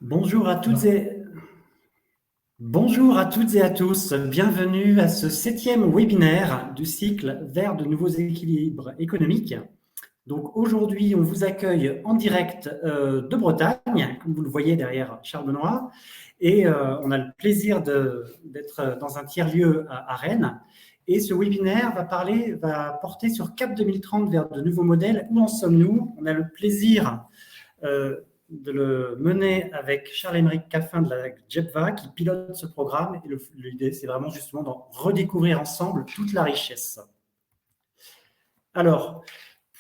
Bonjour à toutes et, Bonjour à toutes et à tous. Bienvenue à ce 7e webinaire du cycle vers de nouveaux équilibres économiques. Donc aujourd'hui, on vous accueille en direct de Bretagne, comme vous le voyez derrière Charles Benoît, et on a le plaisir d'être dans un tiers-lieu à Rennes. Et ce webinaire va porter sur CAP 2030 vers de nouveaux modèles. Où en sommes-nous? On a le plaisir de le mener avec Charles-Émeric Caffin de la JEPVA qui pilote ce programme. Et l'idée, c'est vraiment justement d'en redécouvrir ensemble toute la richesse. Alors,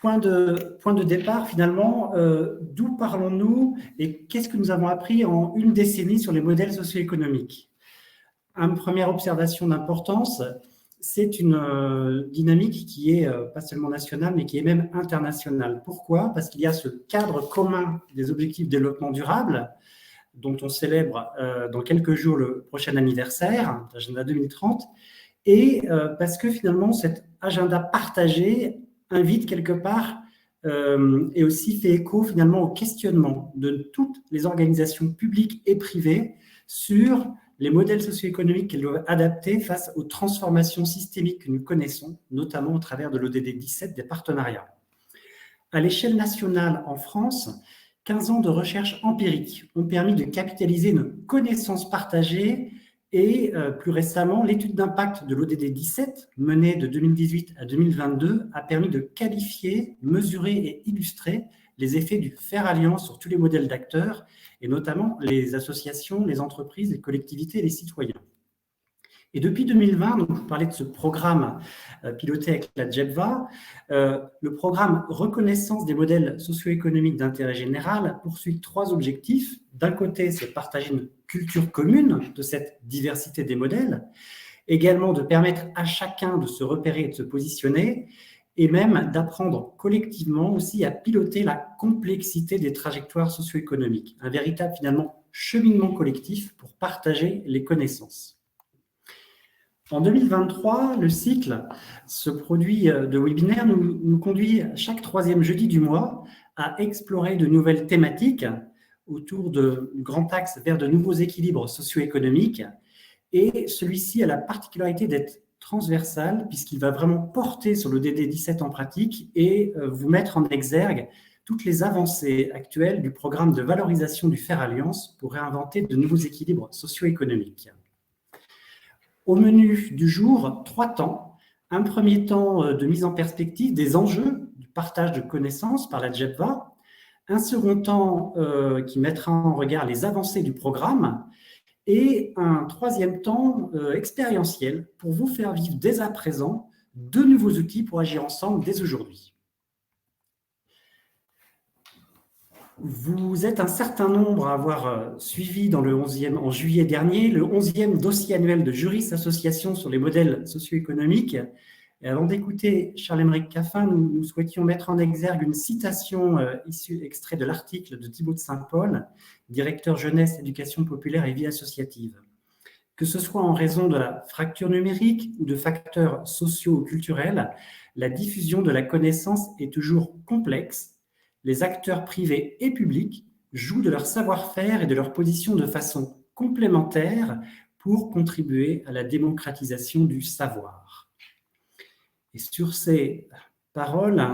point de départ, finalement, d'où parlons-nous et qu'est-ce que nous avons appris en une décennie sur les modèles socio-économiques? Une première observation d'importance, c'est une dynamique qui est pas seulement nationale, mais qui est même internationale. Pourquoi? Parce qu'il y a ce cadre commun des objectifs de développement durable, dont on célèbre dans quelques jours le prochain anniversaire, l'agenda 2030, et parce que finalement, cet agenda partagé invite quelque part et aussi fait écho finalement au questionnement de toutes les organisations publiques et privées sur les modèles socio-économiques qu'elles doivent adapter face aux transformations systémiques que nous connaissons, notamment au travers de l'ODD 17 des partenariats. À l'échelle nationale en France, 15 ans de recherche empirique ont permis de capitaliser une connaissance partagée et plus récemment, l'étude d'impact de l'ODD 17, menée de 2018 à 2022, a permis de qualifier, mesurer et illustrer les effets du faire alliance sur tous les modèles d'acteurs, et notamment les associations, les entreprises, les collectivités et les citoyens. Et depuis 2020, donc vous parlez de ce programme piloté avec la JEPVA, le programme Reconnaissance des modèles socio-économiques d'intérêt général poursuit 3 objectifs. D'un côté, c'est de partager une culture commune de cette diversité des modèles, également de permettre à chacun de se repérer et de se positionner, et même d'apprendre collectivement aussi à piloter la complexité des trajectoires socio-économiques. Un véritable, finalement, cheminement collectif pour partager les connaissances. En 2023, le cycle, ce produit de webinaire, nous conduit chaque 3e jeudi du mois à explorer de nouvelles thématiques autour de grands axes vers de nouveaux équilibres socio-économiques. Et celui-ci a la particularité d'être transversal puisqu'il va vraiment porter sur le DD 17 en pratique et vous mettre en exergue toutes les avancées actuelles du programme de valorisation du Faire Alliance pour réinventer de nouveaux équilibres socio-économiques. Au menu du jour, 3 temps. Un premier temps de mise en perspective des enjeux du partage de connaissances par la JEPVA. Un second temps qui mettra en regard les avancées du programme. Et un 3e temps expérientiel pour vous faire vivre dès à présent de nouveaux outils pour agir ensemble dès aujourd'hui. Vous êtes un certain nombre à avoir suivi en juillet dernier le 11e dossier annuel de Juris Association sur les modèles socio-économiques. Et avant d'écouter Charles-Émeric Caffin, nous souhaitions mettre en exergue une citation extrait de l'article de Thibaut de Saint-Paul, directeur jeunesse, éducation populaire et vie associative. Que ce soit en raison de la fracture numérique ou de facteurs sociaux ou culturels, la diffusion de la connaissance est toujours complexe. Les acteurs privés et publics jouent de leur savoir-faire et de leur position de façon complémentaire pour contribuer à la démocratisation du savoir. Et sur ces paroles,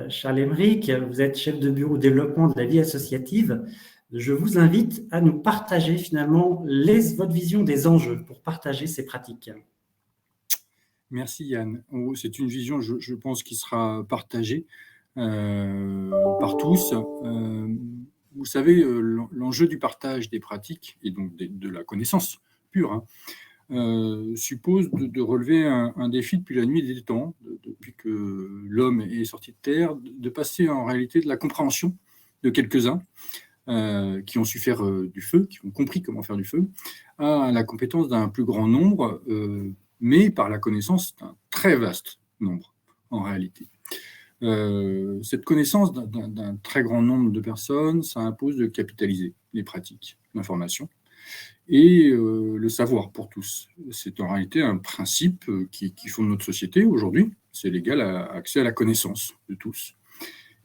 Charles-Émeric, vous êtes chef de bureau développement de la vie associative. Je vous invite à nous partager finalement votre vision des enjeux pour partager ces pratiques. Merci Yann. C'est une vision, je pense, qui sera partagée par tous. Vous savez, l'enjeu du partage des pratiques et donc de la connaissance pure suppose de relever un défi depuis la nuit des temps, depuis que l'homme est sorti de terre, de passer en réalité de la compréhension de quelques-uns qui ont su faire du feu, qui ont compris comment faire du feu, à la compétence d'un plus grand nombre, mais par la connaissance d'un très vaste nombre en réalité. Cette connaissance d'un très grand nombre de personnes, ça impose de capitaliser les pratiques, l'information et le savoir pour tous. C'est en réalité un principe qui fonde notre société aujourd'hui. C'est l'égal accès à la connaissance de tous.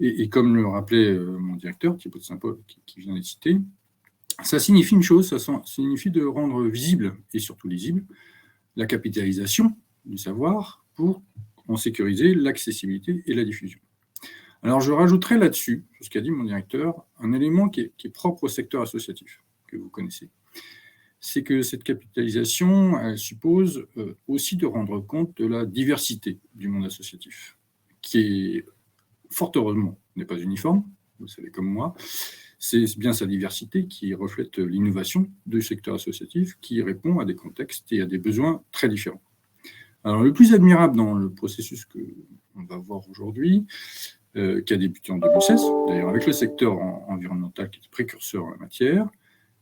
Et comme le rappelait mon directeur, Thibaut de Saint-Paul, qui vient d'être cité, Ça signifie une chose, ça signifie de rendre visible et surtout lisible la capitalisation du savoir pour en sécuriser l'accessibilité et la diffusion. Alors, je rajouterai là-dessus, ce qu'a dit mon directeur, un élément qui est propre au secteur associatif, que vous connaissez. C'est que cette capitalisation, elle suppose aussi de rendre compte de la diversité du monde associatif, qui est, fort heureusement, n'est pas uniforme, vous le savez comme moi. C'est bien sa diversité qui reflète l'innovation du secteur associatif, qui répond à des contextes et à des besoins très différents. Alors, le plus admirable dans le processus qu'on va voir aujourd'hui, qui a débuté en 2016, d'ailleurs avec le secteur environnemental qui est précurseur en la matière,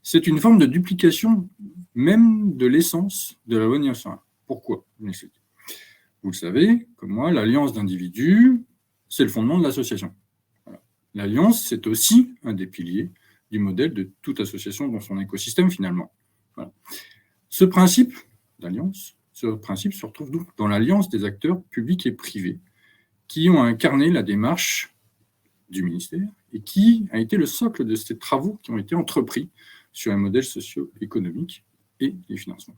c'est une forme de duplication même de l'essence de la loi 1901. Pourquoi? Vous le savez, comme moi, l'alliance d'individus, c'est le fondement de l'association. Voilà. L'alliance, c'est aussi un des piliers du modèle de toute association dans son écosystème, finalement. Voilà. Ce principe d'alliance, se retrouve donc dans l'alliance des acteurs publics et privés qui ont incarné la démarche du ministère et qui a été le socle de ces travaux qui ont été entrepris sur un modèle socio-économique et les financements.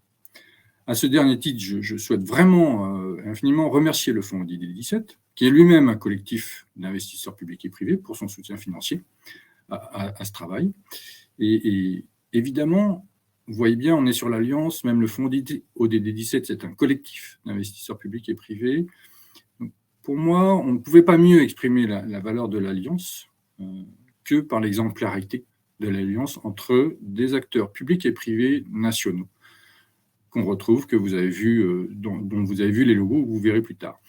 À ce dernier titre, je souhaite vraiment infiniment remercier le Fonds ODD17, qui est lui-même un collectif d'investisseurs publics et privés pour son soutien financier à ce travail. Et évidemment, vous voyez bien, on est sur l'alliance, même le Fonds ODD17, c'est un collectif d'investisseurs publics et privés. Donc, pour moi, on ne pouvait pas mieux exprimer la valeur de l'alliance que par l'exemplarité de l'alliance entre des acteurs publics et privés nationaux qu'on retrouve, que vous avez vu, dont vous avez vu les logos, que vous verrez plus tard.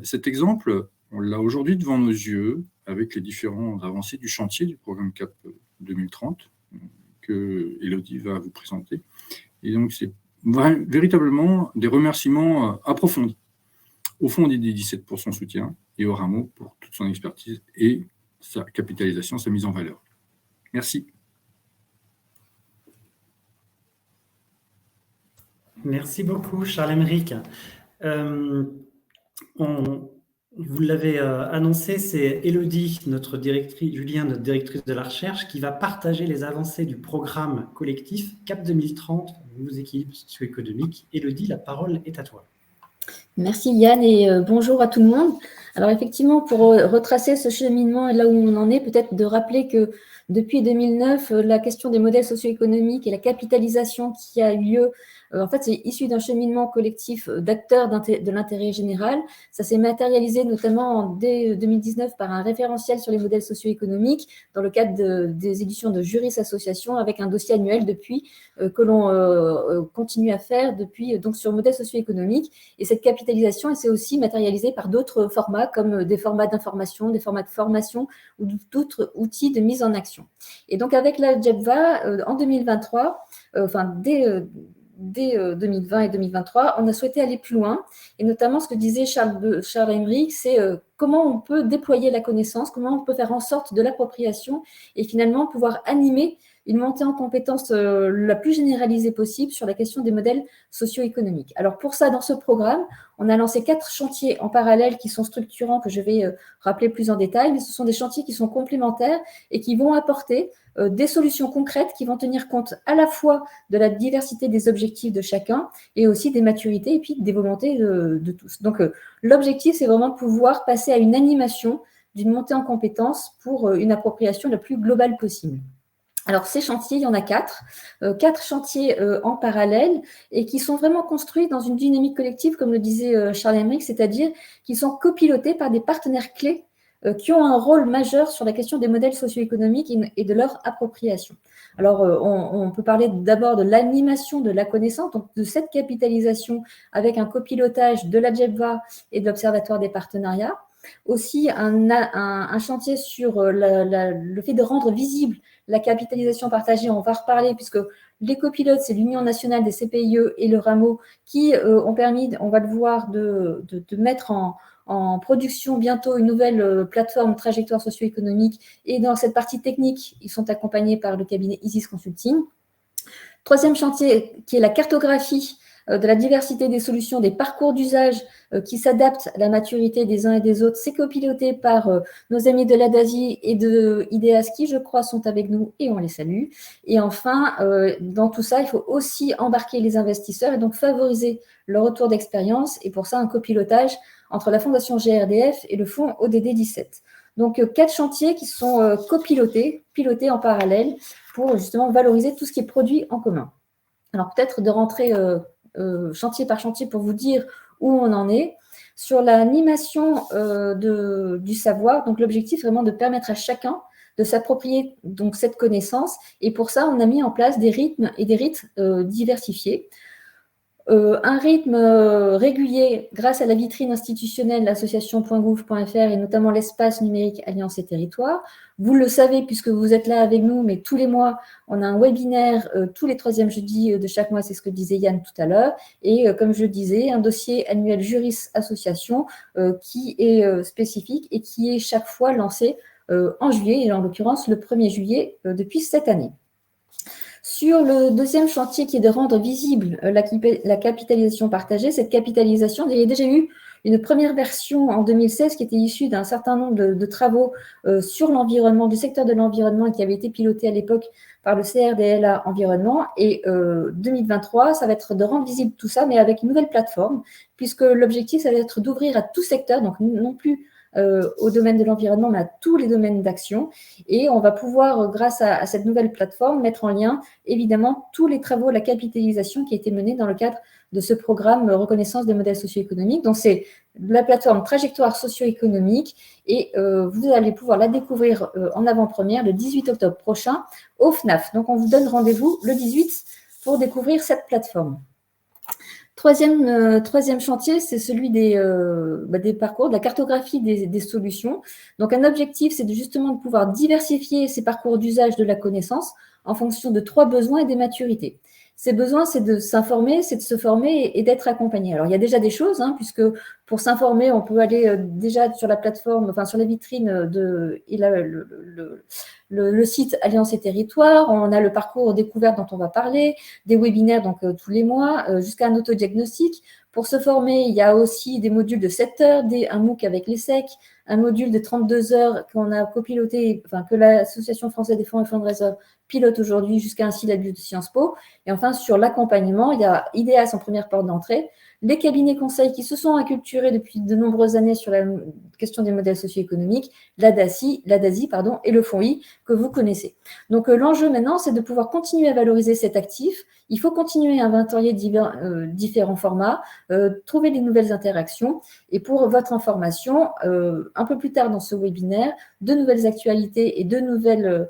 Cet exemple, on l'a aujourd'hui devant nos yeux avec les différentes avancées du chantier du programme CAP 2030 que Élodie va vous présenter. Et donc, c'est véritablement des remerciements approfondis au Fonds ODD17 pour son soutien et au Rameau pour toute son expertise et sa capitalisation, sa mise en valeur. Merci. Merci beaucoup, Charles-Aymeric. Vous l'avez annoncé, c'est Élodie, notre directrice, Julien, notre directrice de la recherche, qui va partager les avancées du programme collectif CAP 2030, nouveaux équilibres socio-économiques. Élodie, la parole est à toi. Merci Yann et bonjour à tout le monde. Alors effectivement, pour retracer ce cheminement et là où on en est, peut-être de rappeler que depuis 2009, la question des modèles socio-économiques et la capitalisation qui a eu lieu, en fait, c'est issu d'un cheminement collectif d'acteurs de l'intérêt général. Ça s'est matérialisé notamment dès 2019 par un référentiel sur les modèles socio-économiques dans le cadre des éditions de Juris Association avec un dossier annuel depuis que l'on continue à faire depuis donc sur modèles socio-économiques. Et cette capitalisation, elle s'est aussi matérialisée par d'autres formats comme des formats d'information, des formats de formation ou d'autres outils de mise en action. Et donc avec la JEPVA, en 2023, dès 2020 et 2023, on a souhaité aller plus loin. Et notamment, ce que disait Charles-Aymeric, c'est comment on peut déployer la connaissance, comment on peut faire en sorte de l'appropriation et finalement pouvoir animer une montée en compétences la plus généralisée possible sur la question des modèles socio-économiques. Alors pour ça, dans ce programme, on a lancé 4 chantiers en parallèle qui sont structurants, que je vais rappeler plus en détail, mais ce sont des chantiers qui sont complémentaires et qui vont apporter des solutions concrètes qui vont tenir compte à la fois de la diversité des objectifs de chacun et aussi des maturités et puis des volontés de tous. Donc l'objectif, c'est vraiment pouvoir passer à une animation d'une montée en compétences pour une appropriation la plus globale possible. Alors, ces chantiers, il y en a 4 chantiers en parallèle et qui sont vraiment construits dans une dynamique collective, comme le disait Charles-Aymeric, c'est-à-dire qui sont copilotés par des partenaires clés qui ont un rôle majeur sur la question des modèles socio-économiques et de leur appropriation. Alors, on peut parler d'abord de l'animation de la connaissance, donc de cette capitalisation avec un copilotage de la JEPVA et de l'Observatoire des partenariats. Aussi, un chantier sur le fait de rendre visible la capitalisation partagée, on va reparler puisque les copilotes, c'est l'Union nationale des CPIE et le Rameau qui ont permis, on va le voir, de mettre en production bientôt une nouvelle plateforme trajectoire socio-économique. Et dans cette partie technique, ils sont accompagnés par le cabinet Isis Consulting. Troisième chantier qui est la cartographie de la diversité des solutions, des parcours d'usage qui s'adaptent à la maturité des uns et des autres. C'est copiloté par nos amis de l'ADASI et de IDEAS qui, je crois, sont avec nous et on les salue. Et enfin, dans tout ça, il faut aussi embarquer les investisseurs et donc favoriser le retour d'expérience. Et pour ça, un copilotage entre la Fondation GRDF et le fonds ODD 17. Donc, 4 chantiers qui sont copilotés, pilotés en parallèle pour justement valoriser tout ce qui est produit en commun. Alors, peut-être de rentrer chantier par chantier pour vous dire où on en est. Sur l'animation du savoir, donc l'objectif vraiment de permettre à chacun de s'approprier donc cette connaissance. Et pour ça, on a mis en place des rythmes et des rites diversifiés. Un rythme régulier grâce à la vitrine institutionnelle l'association.gouv.fr et notamment l'espace numérique Alliance et Territoires. Vous le savez puisque vous êtes là avec nous, mais tous les mois, on a un webinaire tous les 3e jeudis de chaque mois, c'est ce que disait Yann tout à l'heure. Et comme je disais, un dossier annuel Juris Association qui est spécifique et qui est chaque fois lancé en juillet, et en l'occurrence le 1er juillet depuis cette année. Sur le deuxième chantier qui est de rendre visible la capitalisation partagée, cette capitalisation, il y a déjà eu une première version en 2016 qui était issue d'un certain nombre de travaux sur l'environnement, du secteur de l'environnement et qui avait été piloté à l'époque par le CRDLA Environnement. Et 2023, ça va être de rendre visible tout ça, mais avec une nouvelle plateforme, puisque l'objectif, ça va être d'ouvrir à tout secteur, donc non plus au domaine de l'environnement, mais à tous les domaines d'action. Et on va pouvoir, grâce à cette nouvelle plateforme, mettre en lien, évidemment, tous les travaux, la capitalisation qui a été menée dans le cadre de ce programme Reconnaissance des modèles socio-économiques. Donc, c'est la plateforme Trajectoire socio-économique et vous allez pouvoir la découvrir en avant-première le 18 octobre prochain au FNAF. Donc, on vous donne rendez-vous le 18 pour découvrir cette plateforme. Troisième chantier, c'est celui des parcours, de la cartographie des solutions. Donc, un objectif, c'est justement de pouvoir diversifier ces parcours d'usage de la connaissance en fonction de 3 besoins et des maturités. Ces besoins, c'est de s'informer, c'est de se former et d'être accompagné. Alors, il y a déjà des choses, puisque pour s'informer, on peut aller déjà sur la plateforme, enfin sur la vitrine de le site Alliance et Territoires. On a le parcours découverte dont on va parler, des webinaires donc tous les mois, jusqu'à un autodiagnostic. Pour se former, il y a aussi des modules de 7 heures, un MOOC avec l'ESSEC, un module de 32 heures qu'on a copiloté, enfin que l'Association française des fonds et fundraisers pilote aujourd'hui jusqu'à un syllabus de Sciences Po. Et enfin, sur l'accompagnement, il y a IDEAS en première porte d'entrée, les cabinets conseils qui se sont acculturés depuis de nombreuses années sur la question des modèles socio-économiques, l'ADASI et le Fonds I que vous connaissez. Donc, l'enjeu maintenant, c'est de pouvoir continuer à valoriser cet actif. Il faut continuer à inventorier différents formats, trouver des nouvelles interactions. Et pour votre information, un peu plus tard dans ce webinaire, de nouvelles actualités et de nouvelles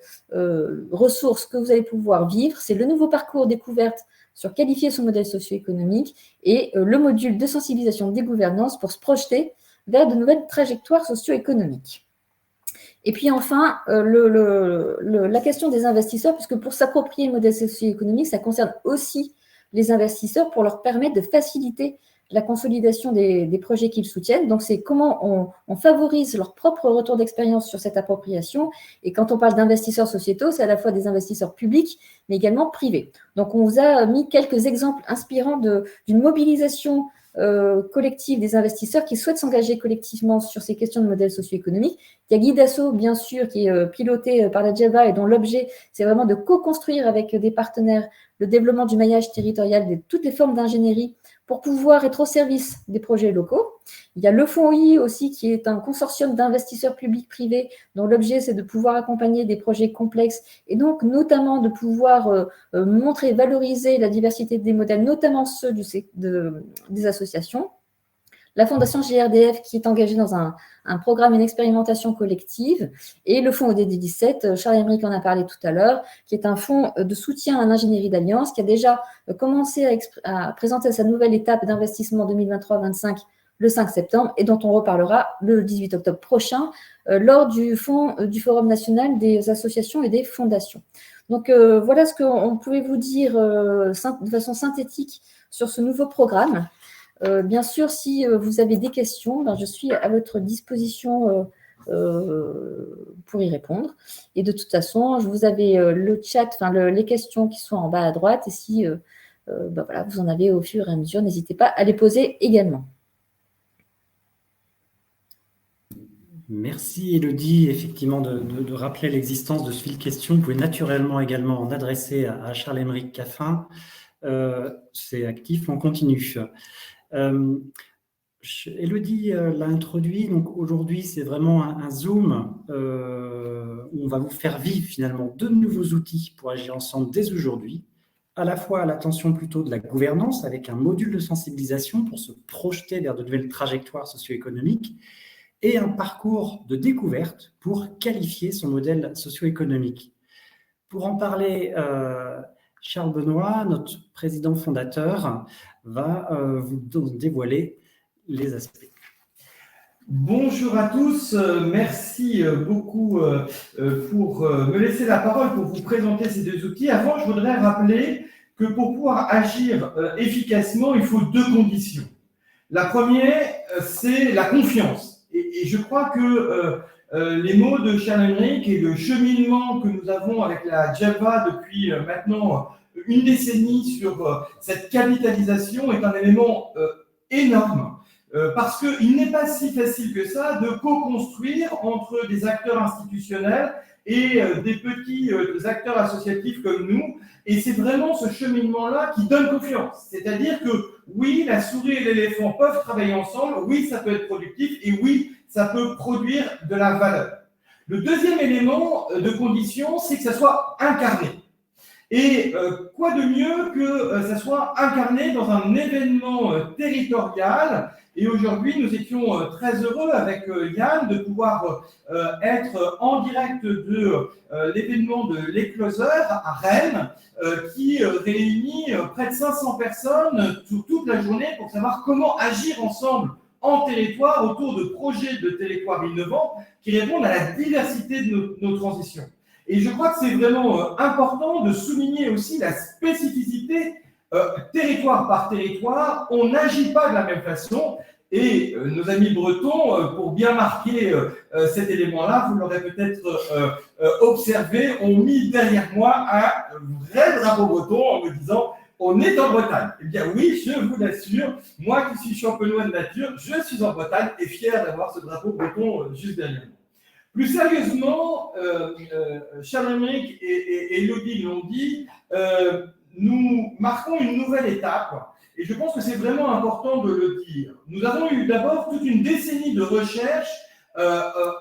ressources que vous allez pouvoir vivre. C'est le nouveau parcours découverte sur qualifier son modèle socio-économique et le module de sensibilisation des gouvernances pour se projeter vers de nouvelles trajectoires socio-économiques. Et puis enfin, la question des investisseurs, puisque pour s'approprier le modèle socio-économique, ça concerne aussi les investisseurs pour leur permettre de faciliter la consolidation des projets qu'ils soutiennent. Donc, c'est comment on favorise leur propre retour d'expérience sur cette appropriation. Et quand on parle d'investisseurs sociétaux, c'est à la fois des investisseurs publics, mais également privés. Donc, on vous a mis quelques exemples inspirants d'une mobilisation collective des investisseurs qui souhaitent s'engager collectivement sur ces questions de modèles socio-économiques. Il y a Guy Dassault, bien sûr, qui est piloté par la JAVA et dont l'objet, c'est vraiment de co-construire avec des partenaires le développement du maillage territorial de toutes les formes d'ingénierie pour pouvoir être au service des projets locaux. Il y a le Fonds I aussi, qui est un consortium d'investisseurs publics-privés dont l'objet, c'est de pouvoir accompagner des projets complexes et donc notamment de pouvoir montrer, valoriser la diversité des modèles, notamment ceux des associations. La Fondation GRDF qui est engagée dans un programme, une expérimentation collective, et le fonds ODD 17, Charles-Emerick en a parlé tout à l'heure, qui est un fonds de soutien à l'ingénierie d'alliance, qui a déjà commencé à présenter sa nouvelle étape d'investissement 2023-25 le 5 septembre, et dont on reparlera le 18 octobre prochain lors du Forum national des associations et des fondations. Donc voilà ce qu'on pouvait vous dire de façon synthétique sur ce nouveau programme. Bien sûr, si vous avez des questions, je suis à votre disposition pour y répondre. Et de toute façon, vous avez le chat, les questions qui sont en bas à droite. Et si voilà, vous en avez au fur et à mesure. N'hésitez pas à les poser également. Merci Élodie, effectivement, de rappeler l'existence de ce fil question. Vous pouvez naturellement également en adresser à Charles-Émeric Caffin. C'est actif, on continue. Élodie l'a introduit, donc aujourd'hui c'est vraiment un Zoom où on va vous faire vivre finalement de nouveaux outils pour agir ensemble dès aujourd'hui, à la fois à l'attention plutôt de la gouvernance avec un module de sensibilisation pour se projeter vers de nouvelles trajectoires socio-économiques et un parcours de découverte pour qualifier son modèle socio-économique. Pour en parler, Charles Benoît, notre président fondateur, va vous dévoiler les aspects. Bonjour à tous, merci beaucoup pour me laisser la parole pour vous présenter ces deux outils. Avant, je voudrais rappeler que pour pouvoir agir efficacement, il faut deux conditions. La première, c'est la confiance. Et je crois que les mots de Charles-Émeric et le cheminement que nous avons avec la JEVA depuis maintenant une décennie sur cette capitalisation est un élément énorme. Parce qu'il n'est pas si facile que ça de co-construire entre des acteurs institutionnels et des petits acteurs associatifs comme nous. Et c'est vraiment ce cheminement-là qui donne confiance. C'est-à-dire que oui, la souris et l'éléphant peuvent travailler ensemble, oui, ça peut être productif et oui, ça peut produire de la valeur. Le deuxième élément de condition, c'est que ça soit incarné. Et quoi de mieux que ça soit incarné dans un événement territorial. Et aujourd'hui, nous étions très heureux avec Yann de pouvoir être en direct de l'événement de l'Écloseur à Rennes, qui réunit près de 500 personnes sur toute la journée pour savoir comment agir ensemble en territoire autour de projets de territoires innovants qui répondent à la diversité de nos transitions. Et je crois que c'est vraiment important de souligner aussi la spécificité territoire par territoire. On n'agit pas de la même façon. Et nos amis bretons, pour bien marquer cet élément-là, vous l'aurez peut-être observé, ont mis derrière moi un vrai drapeau breton en me disant « On est en Bretagne ». Eh bien oui, je vous l'assure, moi qui suis champenois de nature, je suis en Bretagne et fier d'avoir ce drapeau breton juste derrière moi. Plus sérieusement, Charles-Émeric et Élodie l'ont dit, nous marquons une nouvelle étape et je pense que c'est vraiment important de le dire. Nous avons eu d'abord toute une décennie de recherche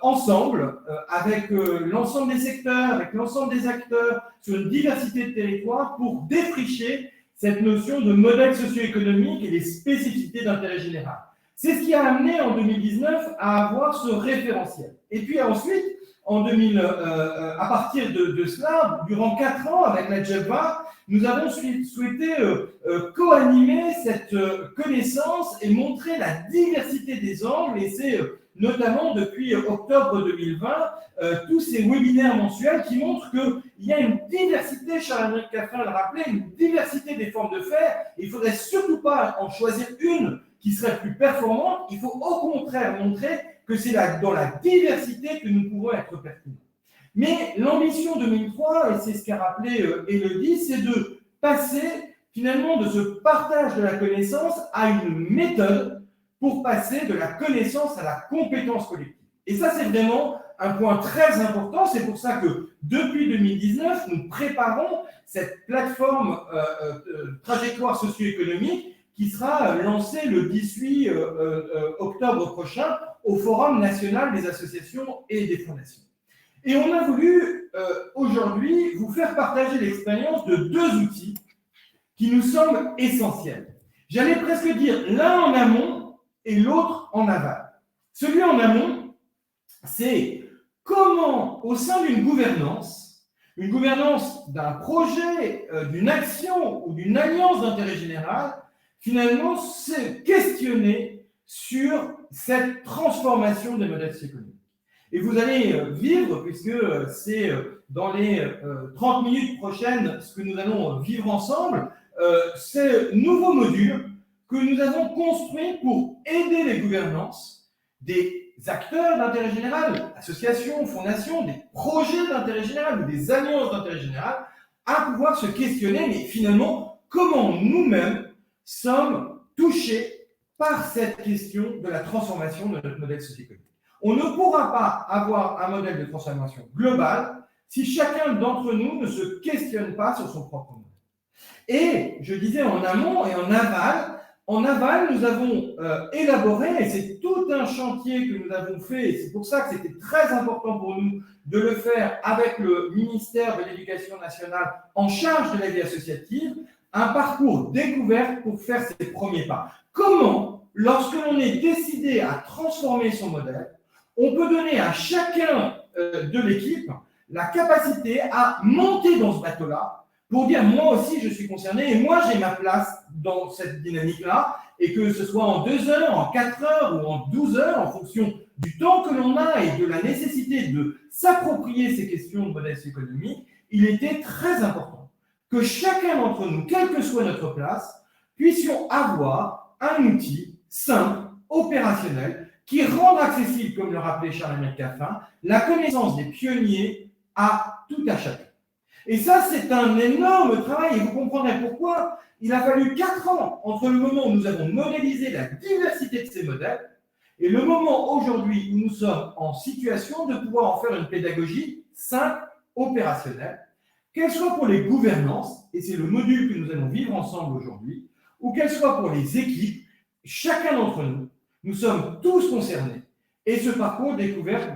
ensemble, avec l'ensemble des secteurs, avec l'ensemble des acteurs, sur une diversité de territoires pour défricher cette notion de modèle socio-économique et les spécificités d'intérêt général. C'est ce qui a amené en 2019 à avoir ce référentiel. Et puis ensuite, à partir de cela, durant 4 ans avec la JEVA, nous avons souhaité co-animer cette connaissance et montrer la diversité des angles. Et c'est notamment depuis octobre 2020, tous ces webinaires mensuels qui montrent qu'il y a une diversité, Charles-Émeric Caffin le rappelait, une diversité des formes de faire. Il ne faudrait surtout pas en choisir une qui serait plus performante. Il faut au contraire montrer que c'est dans la diversité que nous pouvons être pertinents. Mais l'ambition 2003, et c'est ce qu'a rappelé Élodie, c'est de passer finalement de ce partage de la connaissance à une méthode pour passer de la connaissance à la compétence collective. Et ça, c'est vraiment un point très important. C'est pour ça que depuis 2019, nous préparons cette plateforme trajectoire socio-économique qui sera lancée le 18 octobre prochain au Forum national des associations et des fondations. Et on a voulu aujourd'hui vous faire partager l'expérience de 2 outils qui nous semblent essentiels. J'allais presque dire l'un en amont et l'autre en aval. Celui en amont, c'est comment, au sein d'une gouvernance d'un projet, d'une action ou d'une alliance d'intérêt général, finalement, se questionner sur cette transformation des modèles économiques. Et vous allez vivre, puisque c'est dans les 30 minutes prochaines ce que nous allons vivre ensemble, ces nouveaux modules que nous avons construits pour aider les gouvernances des acteurs d'intérêt général, associations, fondations, des projets d'intérêt général ou des alliances d'intérêt général, à pouvoir se questionner, mais finalement, comment nous-mêmes sommes touchés par cette question de la transformation de notre modèle socio-économique. On ne pourra pas avoir un modèle de transformation global si chacun d'entre nous ne se questionne pas sur son propre modèle. Et je disais en amont et en aval, nous avons élaboré, et c'est tout un chantier que nous avons fait, et c'est pour ça que c'était très important pour nous de le faire avec le ministère de l'Éducation nationale en charge de la vie associative, un parcours découverte pour faire ses premiers pas. Comment, lorsque l'on est décidé à transformer son modèle, on peut donner à chacun de l'équipe la capacité à monter dans ce bateau-là pour dire moi aussi je suis concerné et moi j'ai ma place dans cette dynamique-là, et que ce soit en 2 heures, en 4 heures ou en 12 heures, en fonction du temps que l'on a et de la nécessité de s'approprier ces questions de modèle économique, il était très important que chacun d'entre nous, quelle que soit notre place, puissions avoir un outil simple, opérationnel, qui rende accessible, comme le rappelait Charles-Émeric Caffin, la connaissance des pionniers à tout à chacun. Et ça, c'est un énorme travail, et vous comprendrez pourquoi il a fallu 4 ans entre le moment où nous avons modélisé la diversité de ces modèles et le moment aujourd'hui où nous sommes en situation de pouvoir en faire une pédagogie simple, opérationnelle, qu'elle soit pour les gouvernances, et c'est le module que nous allons vivre ensemble aujourd'hui, ou qu'elle soit pour les équipes, chacun d'entre nous, nous sommes tous concernés. Et ce parcours découvert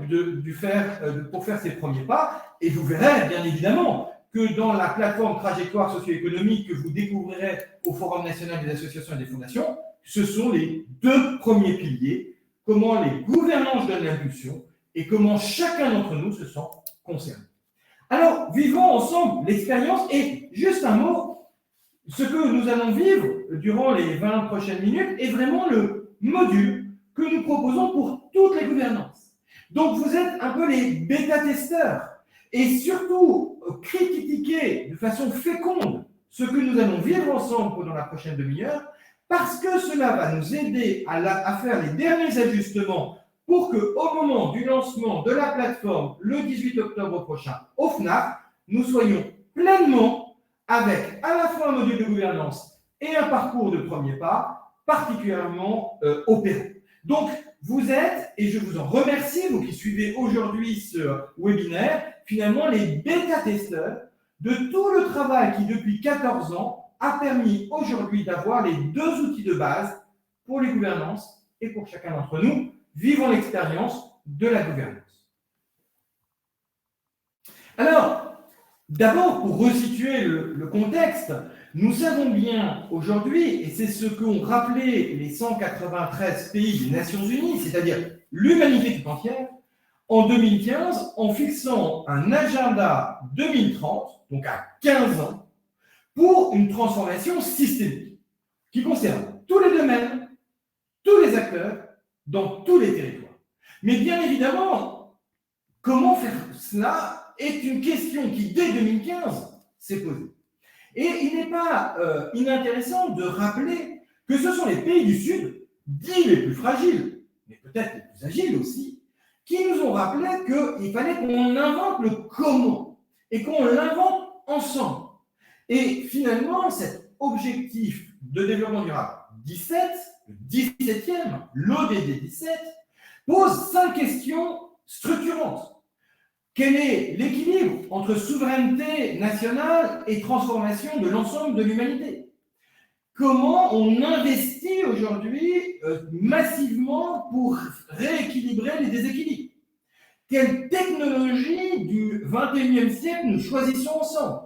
pour faire ses premiers pas, et vous verrez bien évidemment que dans la plateforme trajectoire socio-économique que vous découvrirez au Forum national des associations et des fondations, ce sont les 2 premiers piliers, comment les gouvernances donnent l'impulsion et comment chacun d'entre nous se sent concerné. Alors, vivons ensemble l'expérience, et juste un mot, ce que nous allons vivre durant les 20 prochaines minutes est vraiment le module que nous proposons pour toutes les gouvernances. Donc, vous êtes un peu les bêta-testeurs, et surtout, critiquer de façon féconde ce que nous allons vivre ensemble pendant la prochaine demi-heure, parce que cela va nous aider à faire les derniers ajustements pour qu'au moment du lancement de la plateforme le 18 octobre prochain au FNAC, nous soyons pleinement avec à la fois un module de gouvernance et un parcours de premiers pas particulièrement opéré. Donc, vous êtes, et je vous en remercie, vous qui suivez aujourd'hui ce webinaire, finalement les bêta-testeurs de tout le travail qui, depuis 14 ans, a permis aujourd'hui d'avoir les 2 outils de base pour les gouvernances et pour chacun d'entre nous. Vivons l'expérience de la gouvernance. Alors, d'abord, pour resituer le contexte, nous savons bien aujourd'hui, et c'est ce qu'ont rappelé les 193 pays des Nations Unies, c'est-à-dire l'humanité tout entière, en 2015, en fixant un agenda 2030, donc à 15 ans, pour une transformation systémique qui concerne tous les domaines, tous les acteurs, dans tous les territoires. Mais bien évidemment, comment faire cela est une question qui, dès 2015, s'est posée. Et il n'est pas inintéressant de rappeler que ce sont les pays du Sud, dits les plus fragiles, mais peut-être les plus agiles aussi, qui nous ont rappelé qu'il fallait qu'on invente le comment et qu'on l'invente ensemble. Et finalement, cet objectif de développement durable 17, le 17e, l'ODD 17, pose 5 questions structurantes. Quel est l'équilibre entre souveraineté nationale et transformation de l'ensemble de l'humanité? Comment on investit aujourd'hui massivement pour rééquilibrer les déséquilibres? Quelle technologie du 21e siècle nous choisissons ensemble?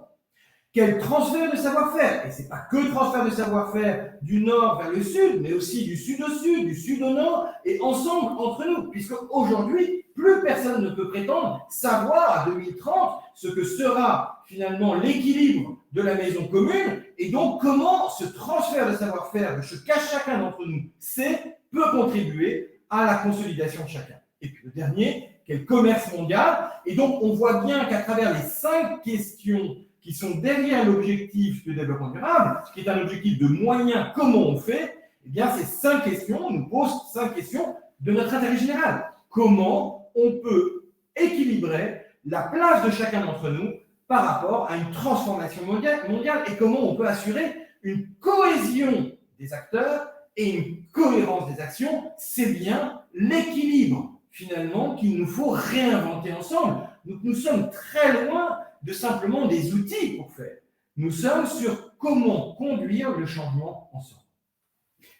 Quel transfert de savoir-faire? Et ce n'est pas que transfert de savoir-faire du nord vers le sud, mais aussi du sud au sud, du sud au nord, et ensemble entre nous, puisque aujourd'hui, plus personne ne peut prétendre savoir à 2030 ce que sera finalement l'équilibre de la maison commune, et donc comment ce transfert de savoir-faire de ce qu'a chacun d'entre nous sait peut contribuer à la consolidation de chacun. Et puis le dernier, quel commerce mondial? Et donc on voit bien qu'à travers les 5 questions qui sont derrière l'objectif de développement durable, qui est un objectif de moyens, comment on fait? Eh bien, ces 5 questions nous posent 5 questions de notre intérêt général. Comment on peut équilibrer la place de chacun d'entre nous par rapport à une transformation mondiale et comment on peut assurer une cohésion des acteurs et une cohérence des actions, c'est bien l'équilibre, finalement, qu'il nous faut réinventer ensemble. Donc, nous sommes très loin de simplement des outils pour faire. Nous sommes sur comment conduire le changement ensemble.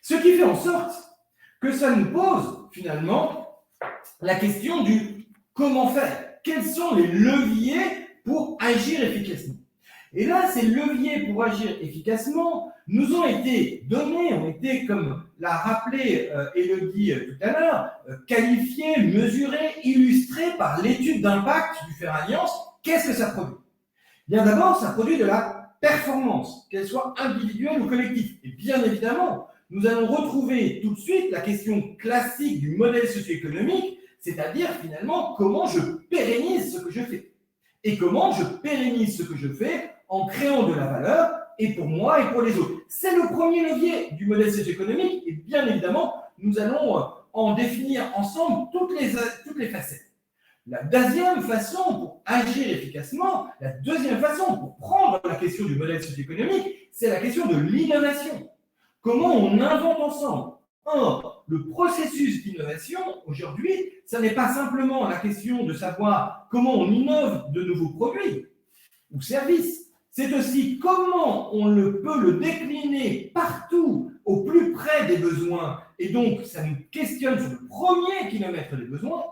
Ce qui fait en sorte que ça nous pose, finalement, la question du comment faire. Quels sont les leviers pour agir efficacement? Et là, ces leviers pour agir efficacement nous ont été donnés, ont été, comme l'a rappelé Élodie tout à l'heure, qualifiés, mesurés, illustrés par l'étude d'impact du Faire Alliance. Qu'est-ce que ça produit? Bien d'abord, ça produit de la performance, qu'elle soit individuelle ou collective. Et bien évidemment, nous allons retrouver tout de suite la question classique du modèle socio-économique, c'est-à-dire finalement comment je pérennise ce que je fais. Et comment je pérennise ce que je fais en créant de la valeur, et pour moi et pour les autres. C'est le premier levier du modèle socio-économique, et bien évidemment, nous allons en définir ensemble toutes les facettes. La deuxième façon pour agir efficacement, la deuxième façon pour prendre la question du modèle socio-économique, c'est la question de l'innovation. Comment on invente ensemble? Or, le processus d'innovation, aujourd'hui, ça n'est pas simplement la question de savoir comment on innove de nouveaux produits ou services, c'est aussi comment on peut le décliner partout, au plus près des besoins. Et donc, ça nous questionne sur le premier kilomètre des besoins,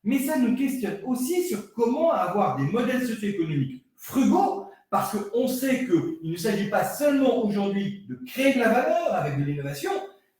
mais ça nous questionne aussi sur comment avoir des modèles socio-économiques frugaux, parce qu'on sait qu'il ne s'agit pas seulement aujourd'hui de créer de la valeur avec de l'innovation,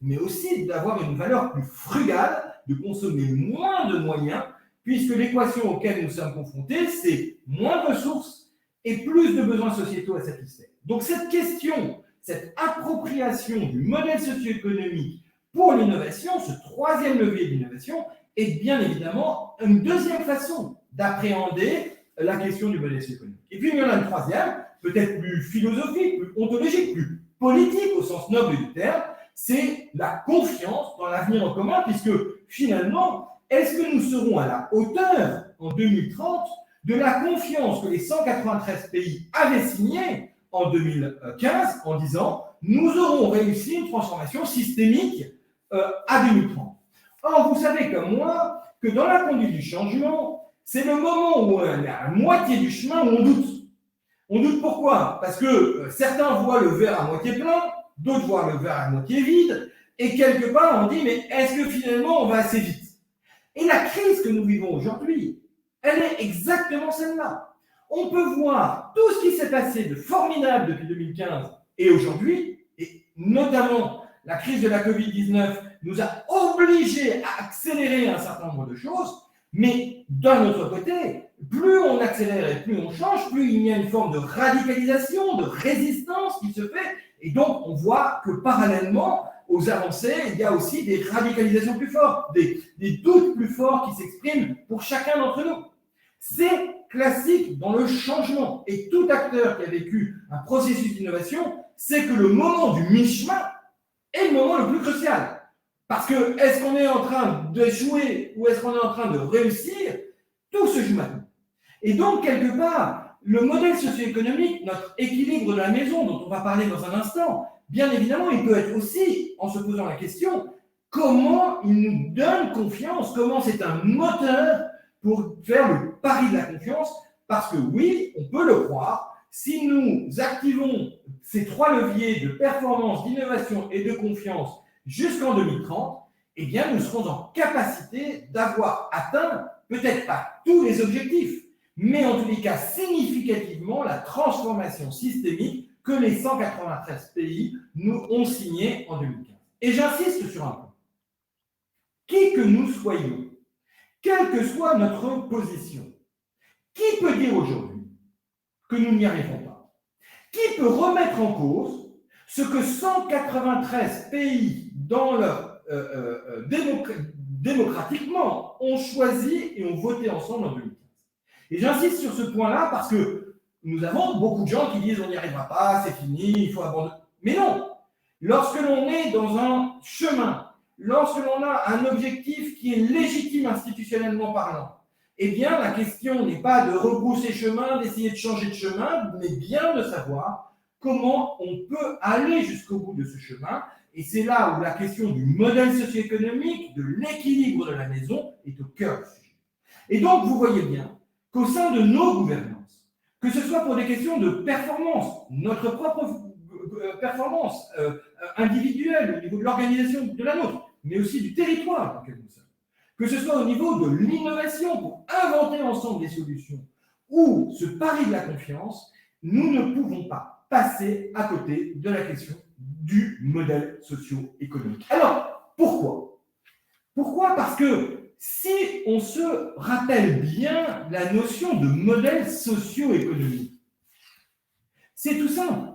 mais aussi d'avoir une valeur plus frugale, de consommer moins de moyens, puisque l'équation auquel nous sommes confrontés, c'est moins de ressources et plus de besoins sociétaux à satisfaire. Donc cette question, cette appropriation du modèle socio-économique pour l'innovation, ce troisième levier d'innovation, est bien évidemment une deuxième façon d'appréhender la question du modèle socio-économique. Et puis il y en a une troisième, peut-être plus philosophique, plus ontologique, plus politique au sens noble du terme, c'est la confiance dans l'avenir en commun, puisque finalement, est-ce que nous serons à la hauteur en 2030 de la confiance que les 193 pays avaient signée en 2015 en disant « nous aurons réussi une transformation systémique à 2030 ». Or, vous savez comme moi que dans la conduite du changement, c'est le moment où on est à la moitié du chemin où on doute. On doute pourquoi? Parce que certains voient le verre à moitié plein, d'autres voient le verre à moitié vide, et quelque part on dit mais est-ce que finalement on va assez vite? Et la crise que nous vivons aujourd'hui, elle est exactement celle-là. On peut voir tout ce qui s'est passé de formidable depuis 2015 et aujourd'hui, et notamment la crise de la Covid-19 nous a obligés à accélérer un certain nombre de choses, mais d'un autre côté, plus on accélère et plus on change, plus il y a une forme de radicalisation, de résistance qui se fait, et donc on voit que parallèlement aux avancées, il y a aussi des radicalisations plus fortes, des doutes plus forts qui s'expriment pour chacun d'entre nous. C'est classique dans le changement, et tout acteur qui a vécu un processus d'innovation sait que le moment du mi-chemin est le moment le plus crucial. Parce que est-ce qu'on est en train d'échouer ou est-ce qu'on est en train de réussir? Tout se joue maintenant. Et donc, quelque part, le modèle socio-économique, notre équilibre de la maison, dont on va parler dans un instant, bien évidemment, il peut être aussi, en se posant la question, comment il nous donne confiance, comment c'est un moteur pour faire le pari de la confiance, parce que oui, on peut le croire, si nous activons ces trois leviers de performance, d'innovation et de confiance jusqu'en 2030, eh bien, nous serons en capacité d'avoir atteint, peut-être pas tous les objectifs, mais en tous les cas significativement la transformation systémique que les 193 pays nous ont signée en 2015. Et j'insiste sur un point. Qui que nous soyons, quelle que soit notre position, qui peut dire aujourd'hui que nous n'y arriverons pas? Qui peut remettre en cause ce que 193 pays dans leur démocratiquement ont choisi et ont voté ensemble en 2015? Et j'insiste sur ce point-là parce que nous avons beaucoup de gens qui disent on n'y arrivera pas, c'est fini, il faut abandonner. Mais non, lorsque l'on est dans un chemin, lorsque l'on a un objectif qui est légitime institutionnellement parlant, eh bien la question n'est pas de rebrousser chemin, d'essayer de changer de chemin, mais bien de savoir comment on peut aller jusqu'au bout de ce chemin. Et c'est là où la question du modèle socio-économique, de l'équilibre de la maison, est au cœur du sujet. Et donc, vous voyez bien qu'au sein de nos gouvernances, que ce soit pour des questions de performance, notre propre performance individuelle au niveau de l'organisation de la nôtre, mais aussi du territoire dans lequel nous sommes, que ce soit au niveau de l'innovation pour inventer ensemble des solutions, ou ce pari de la confiance, nous ne pouvons pas passer à côté de la question du modèle socio-économique. Alors, pourquoi? Pourquoi? Parce que si on se rappelle bien la notion de modèle socio-économique, c'est tout simple.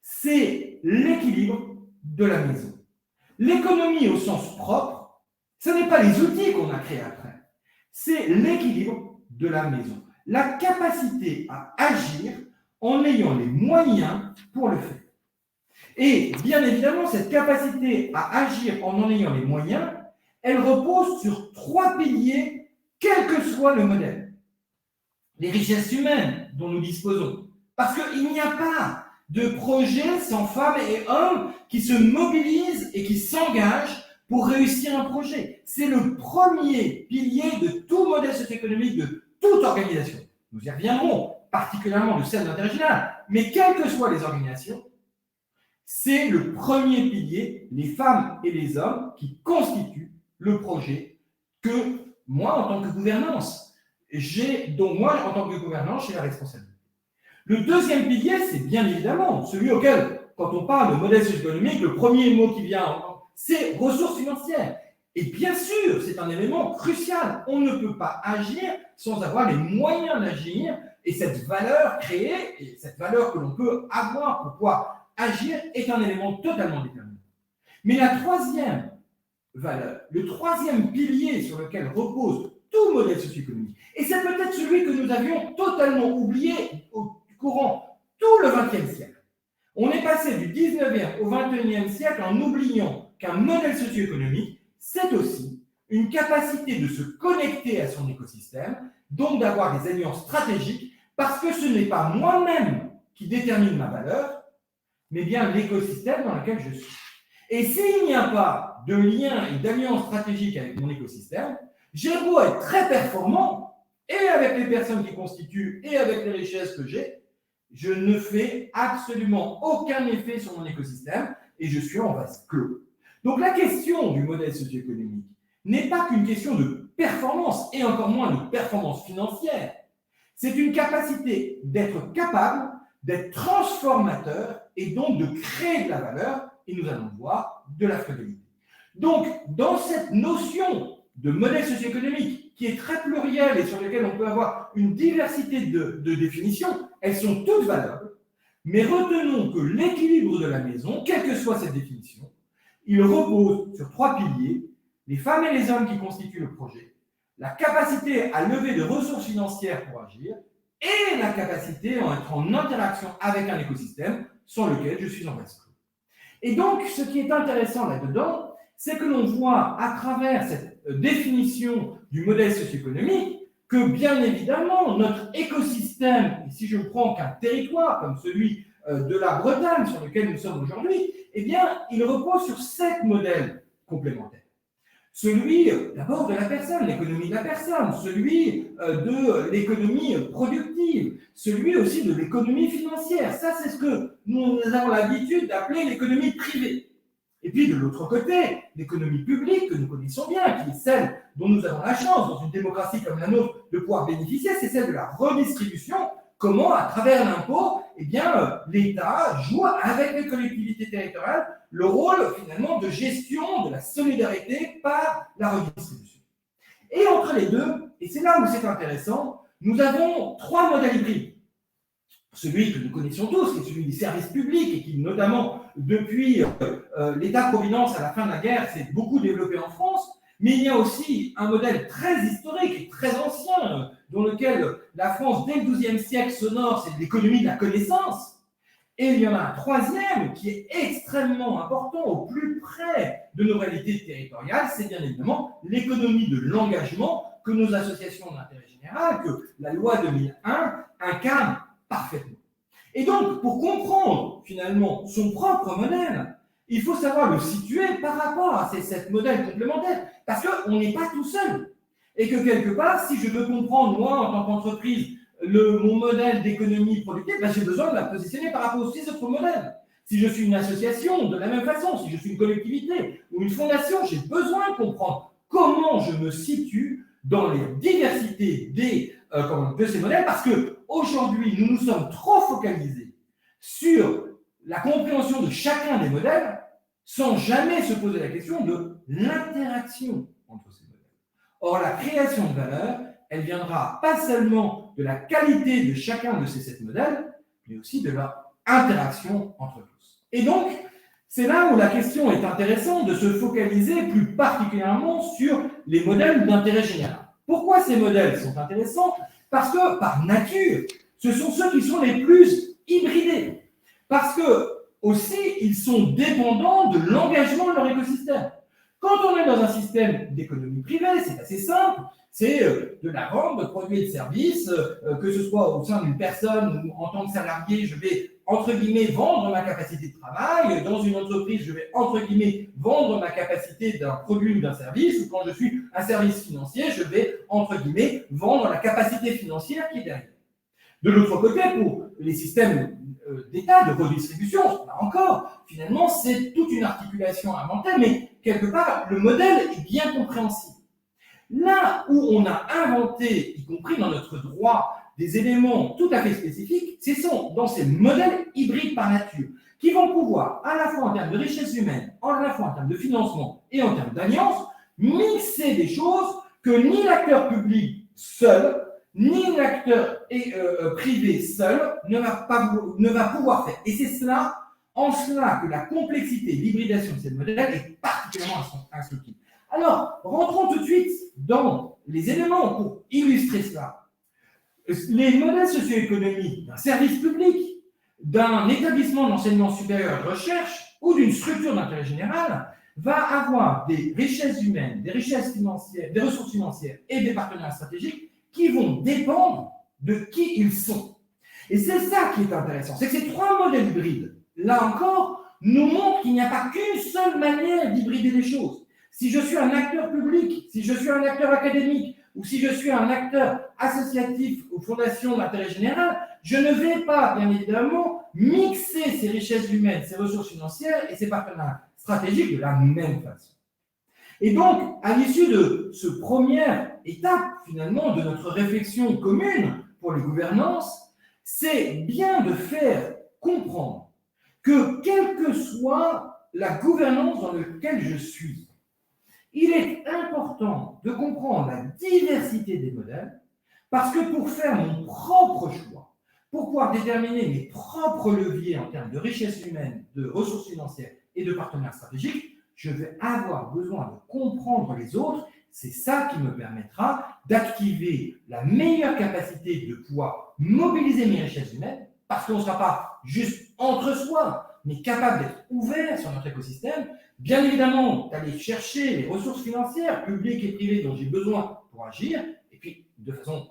C'est l'équilibre de la maison. L'économie au sens propre, ce n'est pas les outils qu'on a créés après, c'est l'équilibre de la maison. La capacité à agir en ayant les moyens pour le faire. Et bien évidemment, cette capacité à agir en ayant les moyens, elle repose sur 3 piliers, quel que soit le modèle. Les richesses humaines dont nous disposons. Parce qu'il n'y a pas de projet sans femmes et hommes qui se mobilisent et qui s'engagent pour réussir un projet. C'est le premier pilier de tout modèle socio-économique, de toute organisation. Nous y reviendrons, particulièrement de celle d'intérêt général. Mais quelles que soient les organisations, c'est le premier pilier, les femmes et les hommes, qui constituent le projet que moi, en tant que gouvernance, j'ai la responsabilité. Le deuxième pilier, c'est bien évidemment celui auquel, quand on parle de modèle socio-économique, le premier mot qui vient, c'est ressources financières. Et bien sûr, c'est un élément crucial. On ne peut pas agir sans avoir les moyens d'agir, et cette valeur créée, et cette valeur que l'on peut avoir pour pouvoir agir, est un élément totalement déterminant. Mais la troisième valeur, le troisième pilier sur lequel repose tout modèle socio-économique, et c'est peut-être celui que nous avions totalement oublié au courant tout le XXe siècle. On est passé du 19e au 21e siècle en oubliant qu'un modèle socio-économique, c'est aussi une capacité de se connecter à son écosystème, donc d'avoir des alliances stratégiques, parce que ce n'est pas moi-même qui détermine ma valeur, mais bien l'écosystème dans lequel je suis. Et s'il n'y a pas de lien et d'alliance stratégique avec mon écosystème, j'ai beau être très performant, et avec les personnes qui constituent, et avec les richesses que j'ai, je ne fais absolument aucun effet sur mon écosystème, et je suis en vase clos. Donc la question du modèle socio-économique n'est pas qu'une question de performance, et encore moins de performance financière. C'est une capacité d'être capable, d'être transformateur, et donc de créer de la valeur, et nous allons voir de la frugalité. Donc, dans cette notion de modèle socio-économique, qui est très plurielle et sur laquelle on peut avoir une diversité de définitions, elles sont toutes valables, mais retenons que l'équilibre de la maison, quelle que soit cette définition, il repose sur 3 piliers, les femmes et les hommes qui constituent le projet, la capacité à lever de ressources financières pour agir, et la capacité à être en interaction avec un écosystème sans lequel je suis en vase clos. Et donc, ce qui est intéressant là-dedans, c'est que l'on voit à travers cette définition du modèle socio-économique que, bien évidemment, notre écosystème, et si je ne prends qu'un territoire comme celui de la Bretagne sur lequel nous sommes aujourd'hui, eh bien, il repose sur 7 modèles complémentaires. Celui d'abord de la personne, l'économie de la personne, celui de l'économie productive, celui aussi de l'économie financière. Ça, c'est ce que nous avons l'habitude d'appeler l'économie privée. Et puis de l'autre côté, l'économie publique que nous connaissons bien, qui est celle dont nous avons la chance, dans une démocratie comme la nôtre, de pouvoir bénéficier, c'est celle de la redistribution. Comment, à travers l'impôt, eh bien, l'État joue avec les collectivités territoriales le rôle, finalement, de gestion de la solidarité par la redistribution. Et entre les deux, et c'est là où c'est intéressant, nous avons 3 modèles hybrides. Celui que nous connaissons tous, qui est celui des services publics, et qui, notamment, depuis l'État-providence à la fin de la guerre, s'est beaucoup développé en France. Mais il y a aussi un modèle très historique et très ancien, dans lequel la France, dès le XIIe siècle, s'honore, c'est l'économie de la connaissance. Et il y en a un troisième qui est extrêmement important, au plus près de nos réalités territoriales, c'est bien évidemment l'économie de l'engagement que nos associations d'intérêt général, que la loi 2001 incarne parfaitement. Et donc, pour comprendre finalement son propre modèle, il faut savoir le situer par rapport à ces 7 modèles complémentaires, parce qu'on n'est pas tout seul. Et que quelque part, si je veux comprendre, moi, en tant qu'entreprise, mon modèle d'économie productive, ben, j'ai besoin de la positionner par rapport aux 6 autres modèles. Si je suis une association, de la même façon, si je suis une collectivité ou une fondation, j'ai besoin de comprendre comment je me situe dans les diversités de ces modèles, parce qu'aujourd'hui, nous nous sommes trop focalisés sur la compréhension de chacun des modèles sans jamais se poser la question de l'interaction entre ces modèles. Or, la création de valeur, elle viendra pas seulement de la qualité de chacun de ces 7 modèles, mais aussi de leur interaction entre tous. Et donc, c'est là où la question est intéressante de se focaliser plus particulièrement sur les modèles d'intérêt général. Pourquoi ces modèles sont intéressants? Parce que, par nature, ce sont ceux qui sont les plus hybridés. Parce que, aussi, ils sont dépendants de l'engagement de leur écosystème. Quand on est dans un système d'économie privée, c'est assez simple, c'est de la vente de produits et de services, que ce soit au sein d'une personne ou en tant que salarié, je vais, entre guillemets, vendre ma capacité de travail. Dans une entreprise, je vais, entre guillemets, vendre ma capacité d'un produit ou d'un service. Ou quand je suis un service financier, je vais, entre guillemets, vendre la capacité financière qui est derrière. De l'autre côté, pour les systèmes d'État, de redistribution, là encore, finalement, c'est toute une articulation inventée, mais quelque part, le modèle est bien compréhensible. Là où on a inventé, y compris dans notre droit, des éléments tout à fait spécifiques, ce sont dans ces modèles hybrides par nature, qui vont pouvoir, à la fois en termes de richesse humaine, à la fois en termes de financement et en termes d'alliance, mixer des choses que ni l'acteur public seul, ni l'acteur privé seul ne va pouvoir faire. Et c'est en cela que la complexité, l'hybridation de ces modèles est particulièrement instructive. Alors, rentrons tout de suite dans les éléments pour illustrer cela. Les modèles socio-économiques d'un service public, d'un établissement d'enseignement supérieur et de recherche ou d'une structure d'intérêt général va avoir des richesses humaines, des richesses financières, des ressources financières et des partenaires stratégiques qui vont dépendre de qui ils sont. Et c'est ça qui est intéressant, c'est que ces 3 modèles hybrides, là encore, nous montrent qu'il n'y a pas qu'une seule manière d'hybrider les choses. Si je suis un acteur public, si je suis un acteur académique, ou si je suis un acteur associatif ou fondation d'intérêt général, je ne vais pas, bien évidemment, mixer ces richesses humaines, ces ressources financières et ces partenaires stratégiques de la même façon. Et donc, à l'issue de cette première étape, finalement, de notre réflexion commune pour les gouvernances, c'est bien de faire comprendre que, quelle que soit la gouvernance dans laquelle je suis, il est important de comprendre la diversité des modèles, parce que pour faire mon propre choix, pour pouvoir déterminer mes propres leviers en termes de richesse humaine, de ressources financières et de partenaires stratégiques, je vais avoir besoin de comprendre les autres. C'est ça qui me permettra d'activer la meilleure capacité de pouvoir mobiliser mes richesses humaines, parce qu'on ne sera pas juste entre soi, mais capable d'être ouvert sur notre écosystème. Bien évidemment, d'aller chercher les ressources financières, publiques et privées dont j'ai besoin pour agir, et puis de façon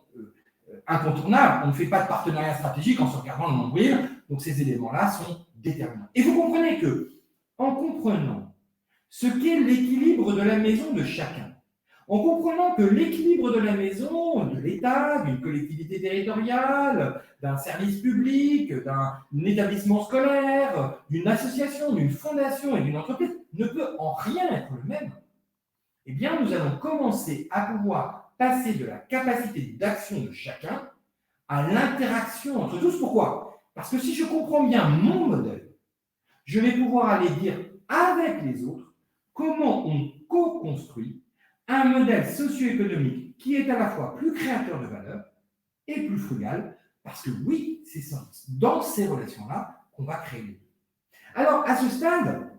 incontournable, on ne fait pas de partenariat stratégique en se regardant le nombril, donc ces éléments-là sont déterminants. Et vous comprenez que, en comprenant ce qu'est l'équilibre de la maison de chacun, en comprenant que l'équilibre de la maison, de l'État, d'une collectivité territoriale, d'un service public, d'un établissement scolaire, d'une association, d'une fondation et d'une entreprise ne peut en rien être le même, eh bien nous allons commencer à pouvoir passer de la capacité d'action de chacun à l'interaction entre tous. Pourquoi? Parce que si je comprends bien mon modèle, je vais pouvoir aller dire avec les autres comment on co-construit un modèle socio-économique qui est à la fois plus créateur de valeur et plus frugal, parce que oui, c'est dans ces relations-là qu'on va créer. Alors, à ce stade,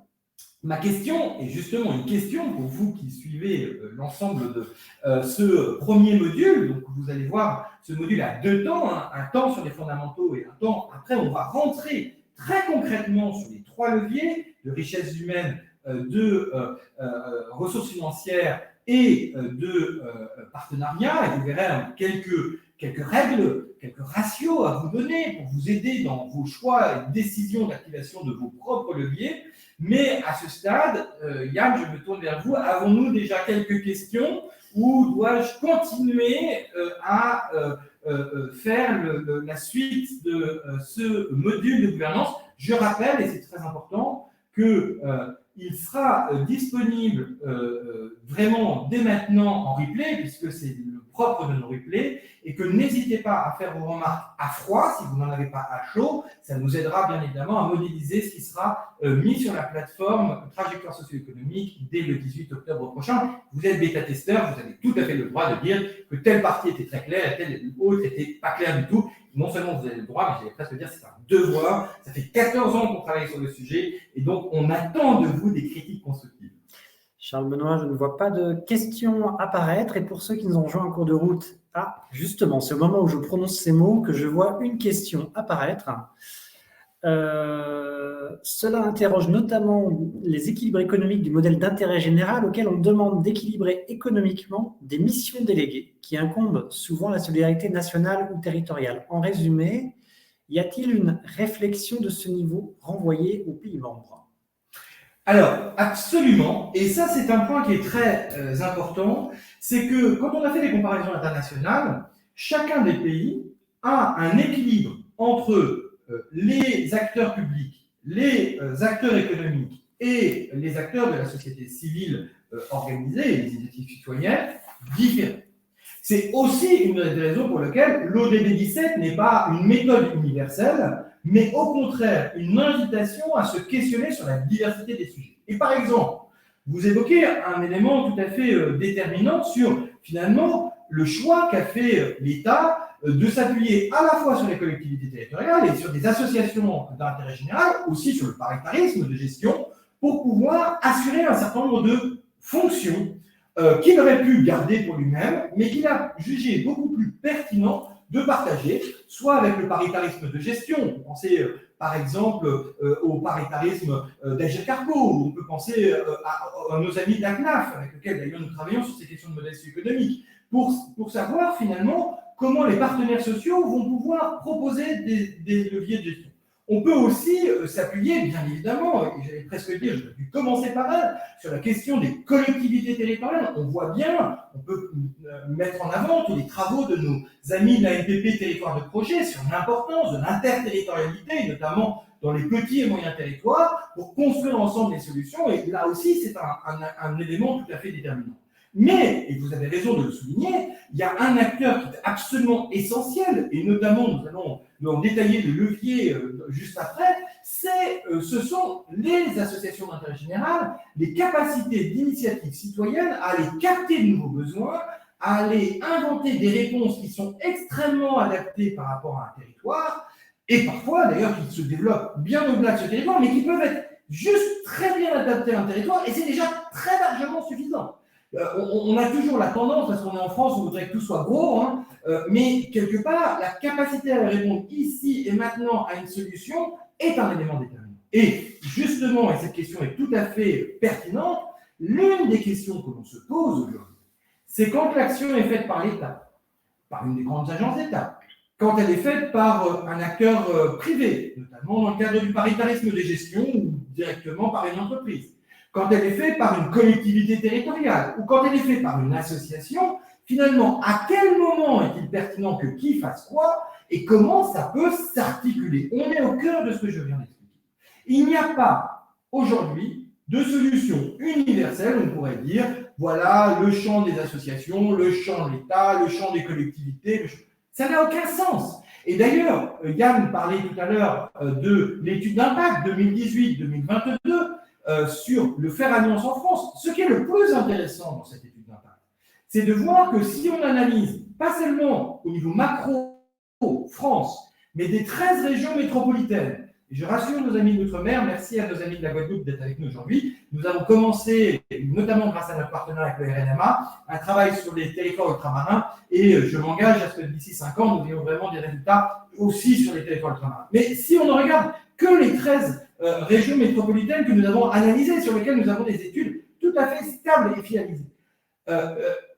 ma question est justement une question pour vous qui suivez l'ensemble de ce premier module. Donc, vous allez voir ce module à 2 temps, hein, un temps sur les fondamentaux et un temps après, on va rentrer très concrètement sur les 3 leviers de richesse humaine, de ressources financières et de partenariat. Et vous verrez quelques quelques règles, quelques ratios à vous donner pour vous aider dans vos choix et décisions d'activation de vos propres leviers. Mais à ce stade, Yann, je me tourne vers vous. Avons-nous déjà quelques questions ou dois-je continuer à faire la suite de ce module de gouvernance? Je rappelle, et c'est très important, qu'il sera disponible vraiment dès maintenant en replay, puisque c'est le propre de nos replays, et que n'hésitez pas à faire vos remarques à froid, si vous n'en avez pas à chaud. Ça nous aidera bien évidemment à modéliser ce qui sera mis sur la plateforme Trajectoire socio-économique dès le 18 octobre prochain. Vous êtes bêta-testeur, vous avez tout à fait le droit de dire que telle partie était très claire et telle autre n'était pas claire du tout. Non seulement vous avez le droit, mais j'allais presque dire que c'est un devoir. Ça fait 14 ans qu'on travaille sur le sujet et donc on attend de vous des critiques constructives. Charles Benoît, je ne vois pas de questions apparaître. Et pour ceux qui nous ont rejoint en cours de route, justement, c'est au moment où je prononce ces mots que je vois une question apparaître. Cela interroge notamment les équilibres économiques du modèle d'intérêt général auquel on demande d'équilibrer économiquement des missions déléguées qui incombent souvent la solidarité nationale ou territoriale. En résumé, y a-t-il une réflexion de ce niveau renvoyée aux pays membres? Alors, absolument, et ça c'est un point qui est très important, c'est que quand on a fait des comparaisons internationales, chacun des pays a un équilibre entre les acteurs publics, les acteurs économiques et les acteurs de la société civile organisée, les initiatives citoyennes, différents. C'est aussi une des raisons pour lesquelles l'ODD 17 n'est pas une méthode universelle, mais au contraire une invitation à se questionner sur la diversité des sujets. Et par exemple, vous évoquez un élément tout à fait déterminant sur finalement le choix qu'a fait l'État de s'appuyer à la fois sur les collectivités territoriales et sur des associations d'intérêt général, aussi sur le paritarisme de gestion, pour pouvoir assurer un certain nombre de fonctions qu'il aurait pu garder pour lui-même, mais qu'il a jugé beaucoup plus pertinent de partager, soit avec le paritarisme de gestion. On peut penser par exemple au paritarisme d'Agir Carco, ou on peut penser à nos amis de la CNAF, avec lesquels d'ailleurs nous travaillons sur ces questions de modèles socio-économiques, pour savoir finalement comment les partenaires sociaux vont pouvoir proposer des leviers de gestion. On peut aussi s'appuyer, bien évidemment, et j'allais presque dire, je vais commencer par elle, sur la question des collectivités territoriales. On voit bien, on peut mettre en avant tous les travaux de nos amis de la NPP Territoire de Projet sur l'importance de l'interterritorialité, notamment dans les petits et moyens territoires, pour construire ensemble les solutions. Et là aussi, c'est un élément tout à fait déterminant. Mais, et vous avez raison de le souligner, il y a un acteur qui est absolument essentiel, et notamment nous allons en détailler le levier juste après, ce sont les associations d'intérêt général, les capacités d'initiative citoyenne à aller capter de nouveaux besoins, à aller inventer des réponses qui sont extrêmement adaptées par rapport à un territoire, et parfois d'ailleurs qui se développent bien au-delà de ce territoire, mais qui peuvent être juste très bien adaptées à un territoire, et c'est déjà très largement suffisant. On a toujours la tendance, parce qu'on est en France, on voudrait que tout soit gros, hein, mais quelque part, la capacité à répondre ici et maintenant à une solution est un élément déterminant. Et justement, et cette question est tout à fait pertinente, l'une des questions que l'on se pose aujourd'hui, c'est quand l'action est faite par l'État, par une des grandes agences d'État, quand elle est faite par un acteur privé, notamment dans le cadre du paritarisme de gestion ou directement par une entreprise, quand elle est faite par une collectivité territoriale ou quand elle est faite par une association, finalement, à quel moment est-il pertinent que qui fasse quoi et comment ça peut s'articuler? On est au cœur de ce que je viens d'expliquer. Il n'y a pas aujourd'hui de solution universelle, on pourrait dire, voilà le champ des associations, le champ de l'État, le champ des collectivités, ça n'a aucun sens. Et d'ailleurs, Yann parlait tout à l'heure de l'étude d'impact 2018-2022, sur le fer à nuance en France. Ce qui est le plus intéressant dans cette étude d'impact, c'est de voir que si on analyse, pas seulement au niveau macro France, mais des 13 régions métropolitaines, et je rassure nos amis d'outre-mer, merci à nos amis de la Guadeloupe d'être avec nous aujourd'hui, nous avons commencé, notamment grâce à notre partenaire avec le RNMA, un travail sur les territoires ultramarins, et je m'engage à ce que d'ici 5 ans, nous ayons vraiment des résultats aussi sur les territoires ultramarins. Mais si on ne regarde que les 13 régions métropolitaines que nous avons analysées, sur lesquelles nous avons des études tout à fait stables et finalisées.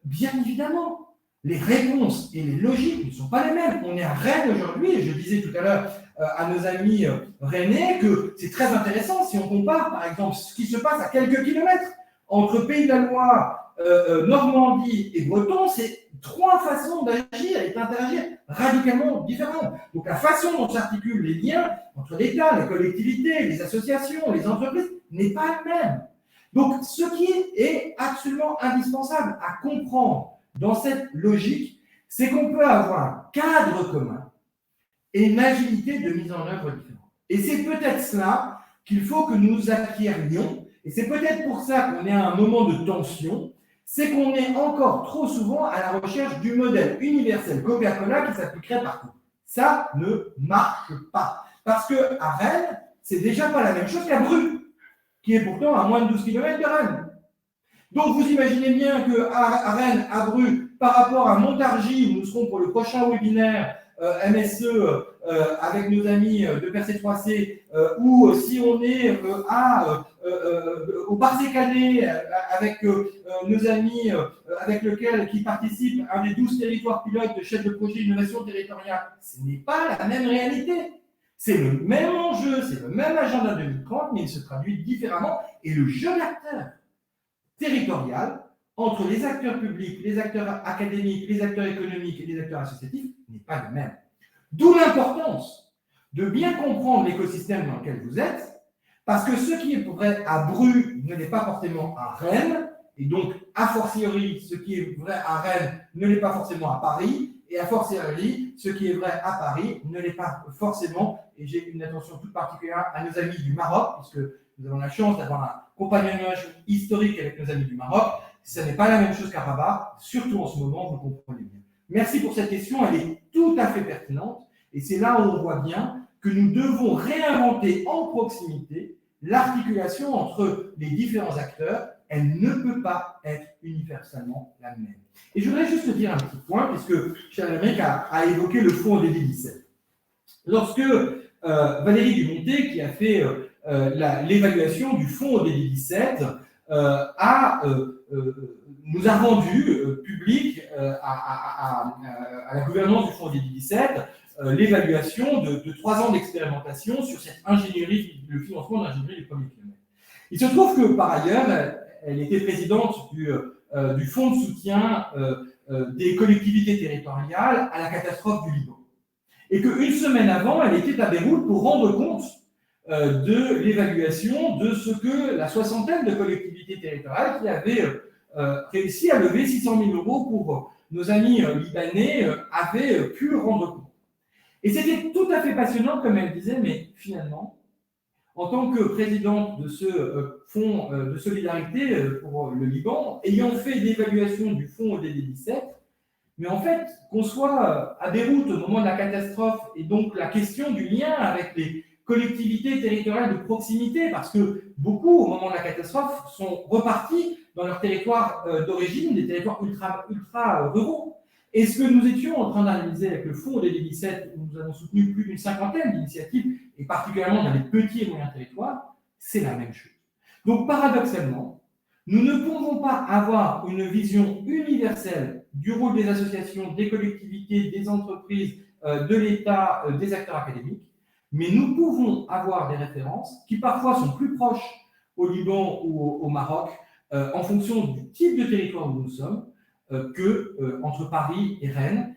Bien évidemment, les réponses et les logiques ne sont pas les mêmes. On est à Rennes aujourd'hui, et je disais tout à l'heure à nos amis rennais que c'est très intéressant si on compare, par exemple, ce qui se passe à quelques kilomètres entre Pays de la Loire, Normandie et Breton, c'est 3 façons d'agir et d'interagir radicalement différentes. Donc la façon dont s'articulent les liens entre l'État, les collectivités, les associations, les entreprises n'est pas la même. Donc ce qui est absolument indispensable à comprendre dans cette logique, c'est qu'on peut avoir un cadre commun et une agilité de mise en œuvre différente. Et c'est peut-être cela qu'il faut que nous acquérions, et c'est peut-être pour ça qu'on est à un moment de tension, c'est qu'on est encore trop souvent à la recherche du modèle universel Coca-Cola qui s'appliquerait partout. Ça ne marche pas. Parce qu'à Rennes, c'est déjà pas la même chose qu'à Bru, qui est pourtant à moins de 12 km de Rennes. Donc vous imaginez bien qu'à Rennes, à Bru, par rapport à Montargis, où nous serons pour le prochain webinaire MSE avec nos amis de Percé3C, ou si on est au Parcé-Canet avec nos amis avec lesquels qui participent à un des 12 territoires pilotes de chefs de projet innovation territoriale, ce n'est pas la même réalité. C'est le même enjeu, c'est le même agenda 2030, mais il se traduit différemment. Et le jeu d'acteurs territorial entre les acteurs publics, les acteurs académiques, les acteurs économiques et les acteurs associatifs n'est pas le même. D'où l'importance de bien comprendre l'écosystème dans lequel vous êtes, parce que ce qui est vrai à Bru ne l'est pas forcément à Rennes, et donc, a fortiori, ce qui est vrai à Rennes ne l'est pas forcément à Paris, et a fortiori, ce qui est vrai à Paris ne l'est pas forcément, et j'ai une attention toute particulière à nos amis du Maroc, puisque nous avons la chance d'avoir un compagnonnage historique avec nos amis du Maroc. Ce n'est pas la même chose qu'à Rabat, surtout en ce moment, vous comprenez bien. Merci pour cette question, elle est tout à fait pertinente, et c'est là où on voit bien que nous devons réinventer en proximité l'articulation entre les différents acteurs. Elle ne peut pas être universellement la même. Et je voudrais juste dire un petit point, puisque Charles-Amérique a évoqué le fonds DD17. Lorsque Valérie Dumonté, qui a fait l'évaluation du fonds DD17, nous a rendu public à la gouvernance du fonds DD17 l'évaluation de 3 ans d'expérimentation sur cette ingénierie, le financement de l'ingénierie du premier kilomètre. Il se trouve que, par ailleurs, elle était présidente du fonds de soutien des collectivités territoriales à la catastrophe du Liban. Et qu'une semaine avant, elle était à Beyrouth pour rendre compte de l'évaluation de ce que la 60aine de collectivités territoriales qui avaient réussi à lever 600 000 € pour nos amis libanais avaient pu rendre compte. Et c'était tout à fait passionnant, comme elle disait, mais finalement, en tant que présidente de ce fonds de solidarité pour le Liban, ayant fait l'évaluation du fonds DD17, mais en fait, qu'on soit à Beyrouth au moment de la catastrophe, et donc la question du lien avec les collectivités territoriales de proximité, parce que beaucoup, au moment de la catastrophe, sont repartis dans leur territoire d'origine, des territoires ultra ruraux. Et ce que nous étions en train d'analyser avec le fonds DD17, où nous avons soutenu plus d'une 50aine d'initiatives, et particulièrement dans les petits et moyens territoires, c'est la même chose. Donc, paradoxalement, nous ne pouvons pas avoir une vision universelle du rôle des associations, des collectivités, des entreprises, de l'État, des acteurs académiques, mais nous pouvons avoir des références qui parfois sont plus proches au Liban ou au Maroc, en fonction du type de territoire où nous sommes, qu'entre Paris et Rennes.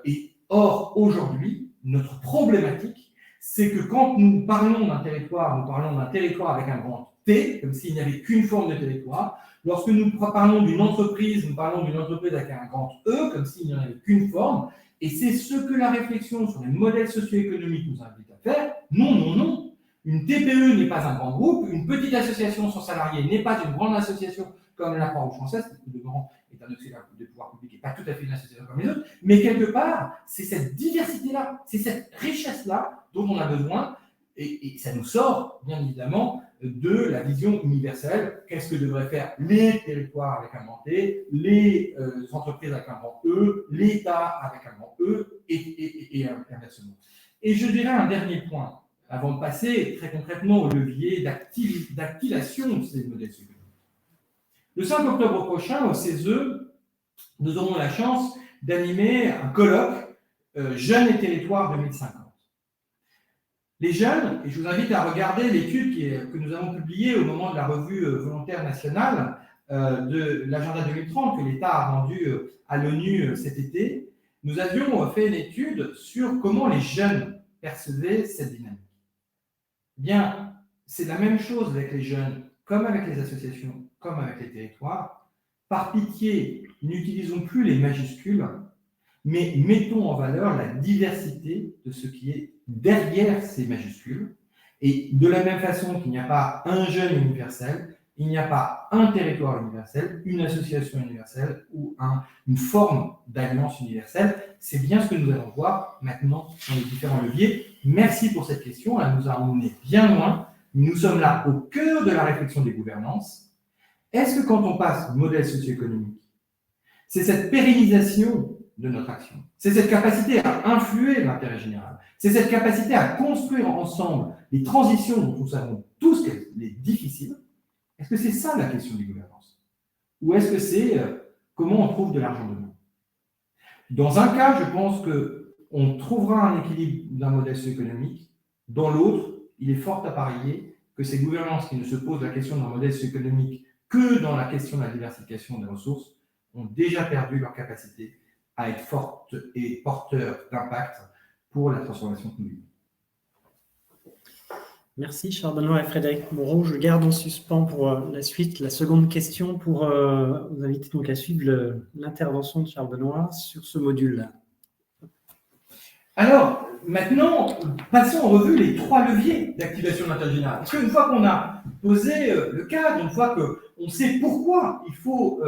Et or, aujourd'hui, notre problématique, c'est que quand nous parlons d'un territoire, nous parlons d'un territoire avec un grand T, comme s'il n'y avait qu'une forme de territoire. Lorsque nous parlons d'une entreprise, nous parlons d'une entreprise avec un grand E, comme s'il n'y en avait qu'une forme. Et c'est ce que la réflexion sur les modèles socio-économiques nous invite à faire. Non, non, non. Une TPE n'est pas un grand groupe, une petite association sans salariés n'est pas une grande association comme la Croix-Rouge française, qui de grand est un auxiliaire des pouvoirs publics et pas tout à fait une association comme les autres, mais quelque part, c'est cette diversité-là, c'est cette richesse-là dont on a besoin, et ça nous sort, bien évidemment, de la vision universelle. Qu'est-ce que devraient faire les territoires avec un grand T, les entreprises avec un grand E, l'État avec un grand E, et inversement. Et je dirais un dernier point, avant de passer très concrètement au levier d'activation de ces modèles économiques. Le 5 octobre prochain, au CESE, nous aurons la chance d'animer un colloque Jeunes et territoires 2050. Les jeunes, et je vous invite à regarder l'étude que nous avons publiée au moment de la revue volontaire nationale de l'agenda 2030 que l'État a rendu à l'ONU cet été, nous avions fait une étude sur comment les jeunes percevaient cette dynamique. Eh bien, c'est la même chose avec les jeunes, comme avec les associations, comme avec les territoires. Par pitié, n'utilisons plus les majuscules, mais mettons en valeur la diversité de ce qui est derrière ces majuscules. Et de la même façon qu'il n'y a pas un jeune universel, il n'y a pas un territoire universel, une association universelle ou une forme d'alliance universelle. C'est bien ce que nous allons voir maintenant dans les différents leviers. Merci pour cette question, elle nous a emmené bien loin. Nous sommes là au cœur de la réflexion des gouvernances. Est-ce que quand on passe au modèle socio-économique, c'est cette pérennisation de notre action, c'est cette capacité à influer l'intérêt général, c'est cette capacité à construire ensemble les transitions dont nous savons tous qu'elles sont difficiles? Est-ce que c'est ça la question des gouvernances? Ou est-ce que c'est comment on trouve de l'argent demain? Dans un cas, je pense qu'on trouvera un équilibre d'un modèle socio-économique. Dans l'autre, il est fort à parier que ces gouvernances qui ne se posent la question d'un modèle socio-économique que dans la question de la diversification des ressources ont déjà perdu leur capacité à être fortes et porteurs d'impact pour la transformation que nous vivons. Merci Charles Benoît et Frédéric Moreau. Je garde en suspens pour la suite la seconde question pour vous inviter donc à suivre l'intervention de Charles Benoît sur ce module. Alors, maintenant, passons en revue les 3 leviers d'activation de l'intérêt général. Parce qu'une fois qu'on a posé le cadre, une fois qu'on sait pourquoi il faut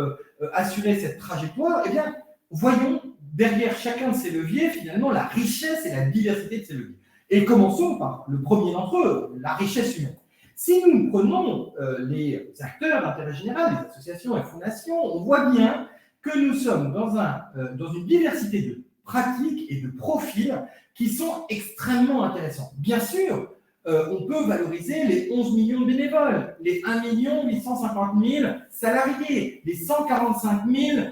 assurer cette trajectoire, eh bien, voyons derrière chacun de ces leviers, finalement, la richesse et la diversité de ces leviers. Et commençons par le premier d'entre eux, la richesse humaine. Si nous prenons les acteurs d'intérêt général, les associations et fondations, on voit bien que nous sommes dans une diversité de pratiques et de profils qui sont extrêmement intéressants. Bien sûr, on peut valoriser les 11 millions de bénévoles, les 1 850 000 salariés, les 145 000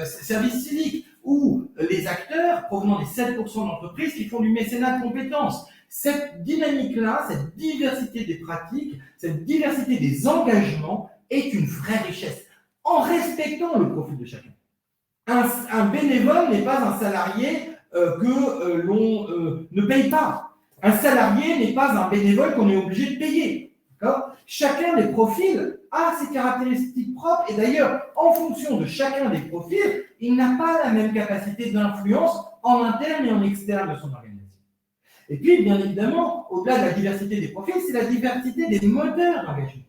services civiques, ou les acteurs provenant des 7% d'entreprises qui font du mécénat de compétences. Cette dynamique-là, cette diversité des pratiques, cette diversité des engagements est une vraie richesse, en respectant le profil de chacun. Un bénévole n'est pas un salarié que l'on ne paye pas. Un salarié n'est pas un bénévole qu'on est obligé de payer. Chacun des profils a ses caractéristiques propres et d'ailleurs, en fonction de chacun des profils, il n'a pas la même capacité d'influence en interne et en externe de son organisation. Et puis, bien évidemment, au-delà de la diversité des profils, c'est la diversité des moteurs d'engagement.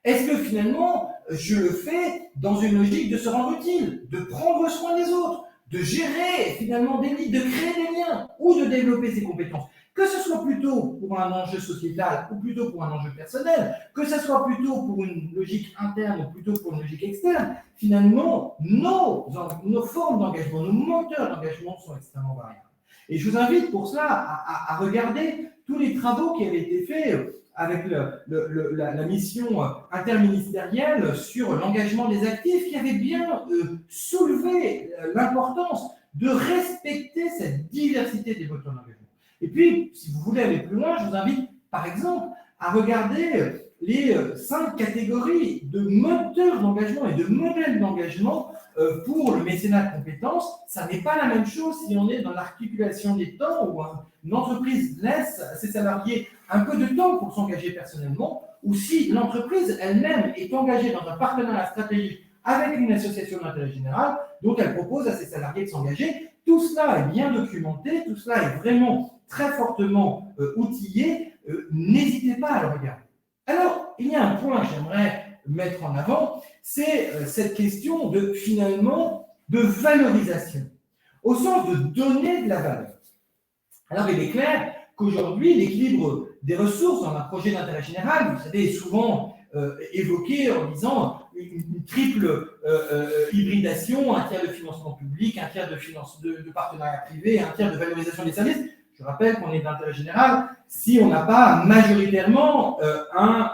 Est-ce que finalement, je le fais dans une logique de se rendre utile, de prendre soin des autres, de gérer finalement des liens, de créer des liens ou de développer ses compétences? Que ce soit plutôt pour un enjeu sociétal ou plutôt pour un enjeu personnel, que ce soit plutôt pour une logique interne ou plutôt pour une logique externe, finalement, nos formes d'engagement, nos moteurs d'engagement sont extrêmement variables. Et je vous invite pour cela à regarder tous les travaux qui avaient été faits avec la mission interministérielle sur l'engagement des actifs, qui avait bien soulevé l'importance de respecter cette diversité des moteurs d'engagement. Et puis, si vous voulez aller plus loin, je vous invite, par exemple, à regarder les 5 catégories de moteurs d'engagement et de modèles d'engagement pour le mécénat de compétences. Ça n'est pas la même chose si on est dans l'articulation des temps où une entreprise laisse à ses salariés un peu de temps pour s'engager personnellement, ou si l'entreprise elle-même est engagée dans un partenariat stratégique avec une association d'intérêt général dont elle propose à ses salariés de s'engager. Tout cela est bien documenté, tout cela est vraiment très fortement outillé. N'hésitez pas à le regarder. Alors, il y a un point que j'aimerais mettre en avant, c'est cette question finalement de valorisation, au sens de donner de la valeur. Alors, il est clair qu'aujourd'hui, l'équilibre des ressources dans un projet d'intérêt général, vous savez, est souvent évoqué en disant une triple hybridation, un tiers de financement public, un tiers de partenariat privé, un tiers de valorisation des services. Je rappelle qu'on est d'intérêt général si on n'a pas majoritairement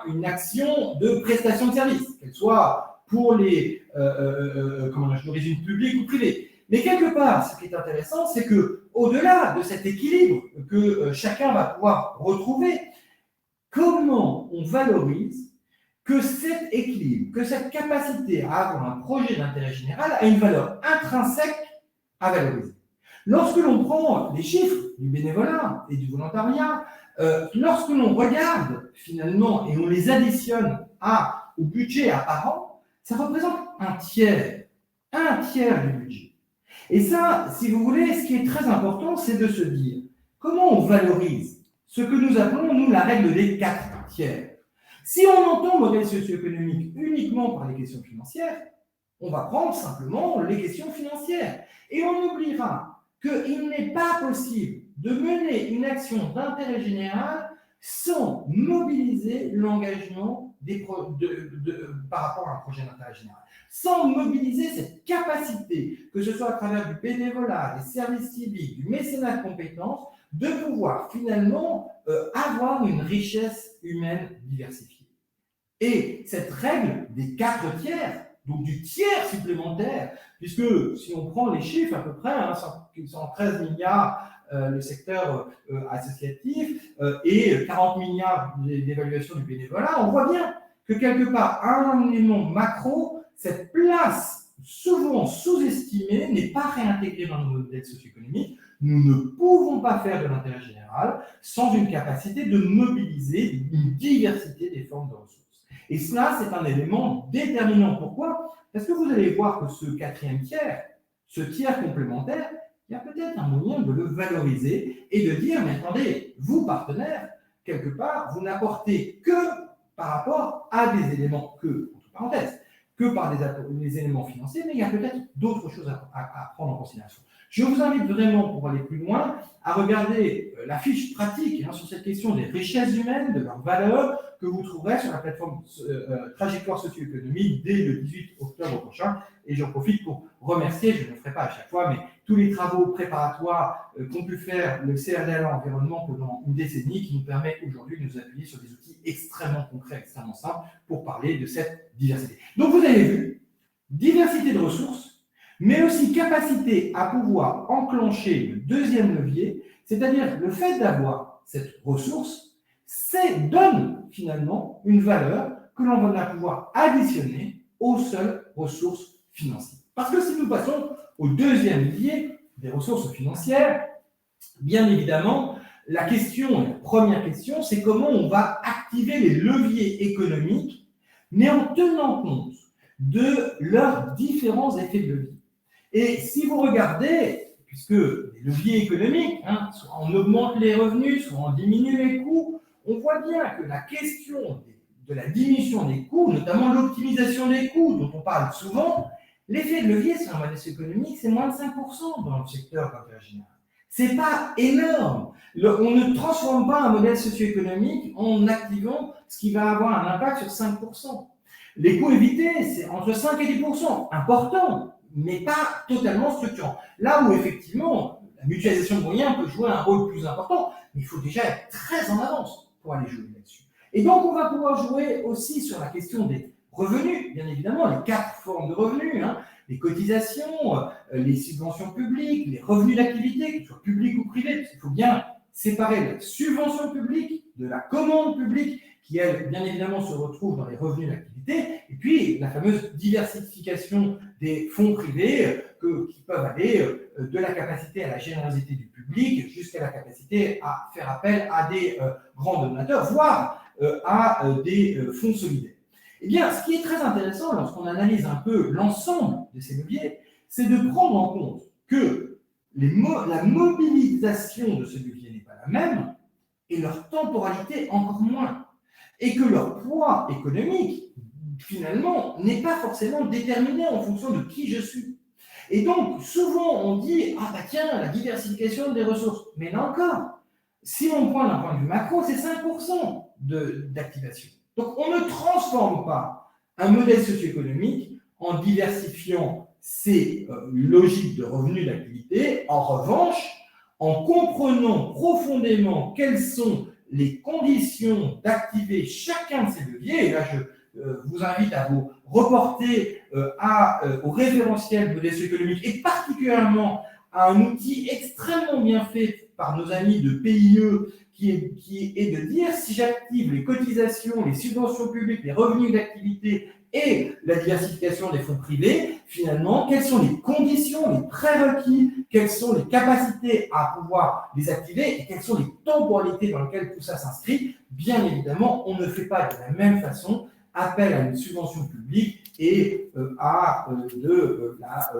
une action de prestation de services, qu'elle soit pour l'origine publique ou privée. Mais quelque part, ce qui est intéressant, c'est que au-delà de cet équilibre que chacun va pouvoir retrouver, comment on valorise que cet équilibre, que cette capacité à avoir un projet d'intérêt général a une valeur intrinsèque à valoriser. Lorsque l'on prend les chiffres du bénévolat et du volontariat, lorsque l'on regarde finalement et on les additionne au budget apparent, ça représente un tiers du budget. Et ça, si vous voulez, ce qui est très important, c'est de se dire comment on valorise ce que nous appelons, nous, la règle des 4 tiers. Si on entend modèle socio-économique uniquement par les questions financières, on va prendre simplement les questions financières. Et on oubliera qu'il n'est pas possible de mener une action d'intérêt général sans mobiliser l'engagement par rapport à un projet d'intérêt général, sans mobiliser cette capacité, que ce soit à travers du bénévolat, des services civiques, du mécénat de compétences, de pouvoir finalement avoir une richesse humaine diversifiée. Et cette règle des 4 tiers, donc du tiers supplémentaire, puisque si on prend les chiffres à peu près, 113 milliards le secteur associatif et 40 milliards d'évaluation du bénévolat, on voit bien que quelque part, à un élément macro, cette place souvent sous-estimée n'est pas réintégrée dans nos modèles socio-économiques. Nous ne pouvons pas faire de l'intérêt général sans une capacité de mobiliser une diversité des formes de ressources. Et cela, c'est un élément déterminant. Pourquoi ? Parce que vous allez voir que ce 4e tiers, ce tiers complémentaire, il y a peut-être un moyen de le valoriser et de dire, mais attendez, vous, partenaires, quelque part, vous n'apportez que par rapport à des éléments entre parenthèses, que par les éléments financiers, mais il y a peut-être d'autres choses à prendre en considération. Je vous invite vraiment, pour aller plus loin, à regarder la fiche pratique sur cette question des richesses humaines, de leurs valeurs, que vous trouverez sur la plateforme Trajectoire socio-économique dès le 18 octobre prochain. Et j'en profite pour remercier, je ne le ferai pas à chaque fois, mais tous les travaux préparatoires qu'ont pu faire le CRDLA Environnement pendant une décennie, qui nous permet aujourd'hui de nous appuyer sur des outils extrêmement concrets, extrêmement simples, pour parler de cette diversité. Donc vous avez vu, diversité de ressources, mais aussi capacité à pouvoir enclencher le 2e levier, c'est-à-dire le fait d'avoir cette ressource, donne finalement une valeur que l'on va pouvoir additionner aux seules ressources financières. Parce que si nous passons au 2e levier des ressources financières, bien évidemment, la première question, c'est comment on va activer les leviers économiques, mais en tenant compte de leurs différents effets de levier. Et si vous regardez, puisque les leviers économiques, soit on augmente les revenus, soit on diminue les coûts, on voit bien que la question de la diminution des coûts, notamment l'optimisation des coûts, dont on parle souvent, l'effet de levier sur un modèle économique, c'est moins de 5% dans le secteur d'intérêt général. C'est pas énorme. On ne transforme pas un modèle socio-économique en activant ce qui va avoir un impact sur 5%. Les coûts évités, c'est entre 5 et 10%. Important, mais pas totalement structurant. Là où, effectivement, la mutualisation de moyens peut jouer un rôle plus important, mais il faut déjà être très en avance pour aller jouer là-dessus. Et donc, on va pouvoir jouer aussi sur la question des revenus, bien évidemment, les 4 formes de revenus, les cotisations, les subventions publiques, les revenus d'activité, que ce soit public ou privé, parce qu'il faut bien séparer la subvention publique de la commande publique, qui, elle, bien évidemment, se retrouve dans les revenus d'activité, et puis la fameuse diversification des fonds privés qui peuvent aller de la capacité à la générosité du public jusqu'à la capacité à faire appel à des grands donateurs, voire à des fonds solidaires. Eh bien, ce qui est très intéressant lorsqu'on analyse un peu l'ensemble de ces leviers, c'est de prendre en compte que la mobilisation de ce levier n'est pas la même et leur temporalité encore moins. Et que leur poids économique, finalement, n'est pas forcément déterminé en fonction de qui je suis. Et donc, souvent, on dit « Ah bah tiens, la diversification des ressources ». Mais là encore, si on prend d'un point de vue macro, c'est 5% d'activation. Donc, on ne transforme pas un modèle socio-économique en diversifiant ses logiques de revenus d'activité. En revanche, en comprenant profondément quelles sont les conditions d'activer chacun de ces leviers, et là vous invite à vous reporter au référentiel modèle socio-économique et particulièrement à un outil extrêmement bien fait par nos amis de PIE qui est de dire si j'active les cotisations, les subventions publiques, les revenus d'activité et la diversification des fonds privés, finalement, quelles sont les conditions, les prérequis, quelles sont les capacités à pouvoir les activer et quelles sont les temporalités dans lesquelles tout ça s'inscrit. Bien évidemment, on ne fait pas de la même façon appel à une subvention publique et à de la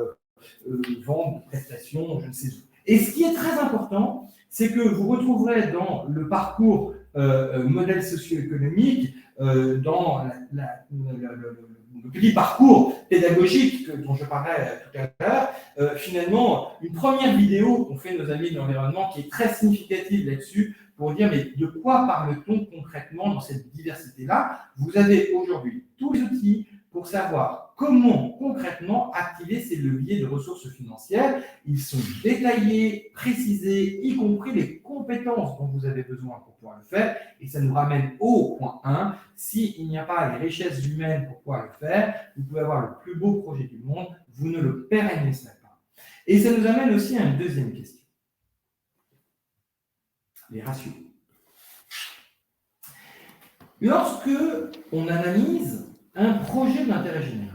vente de prestations, je ne sais où. Et ce qui est très important, c'est que vous retrouverez dans le parcours modèle socio-économique, dans le petit parcours pédagogique dont je parlais tout à l'heure, finalement, une première vidéo qu'ont fait nos amis de l'environnement qui est très significative là-dessus pour dire mais de quoi parle-t-on concrètement dans cette diversité-là? Vous avez aujourd'hui tous les outils pour savoir comment concrètement activer ces leviers de ressources financières. Ils sont détaillés, précisés, y compris les compétences dont vous avez besoin pour pouvoir le faire. Et ça nous ramène au point 1. S'il n'y a pas les richesses humaines pour pouvoir le faire, vous pouvez avoir le plus beau projet du monde, vous ne le pérenniserez pas. Et ça nous amène aussi à une deuxième question. Les ratios. Lorsque on analyse un projet d'intérêt général,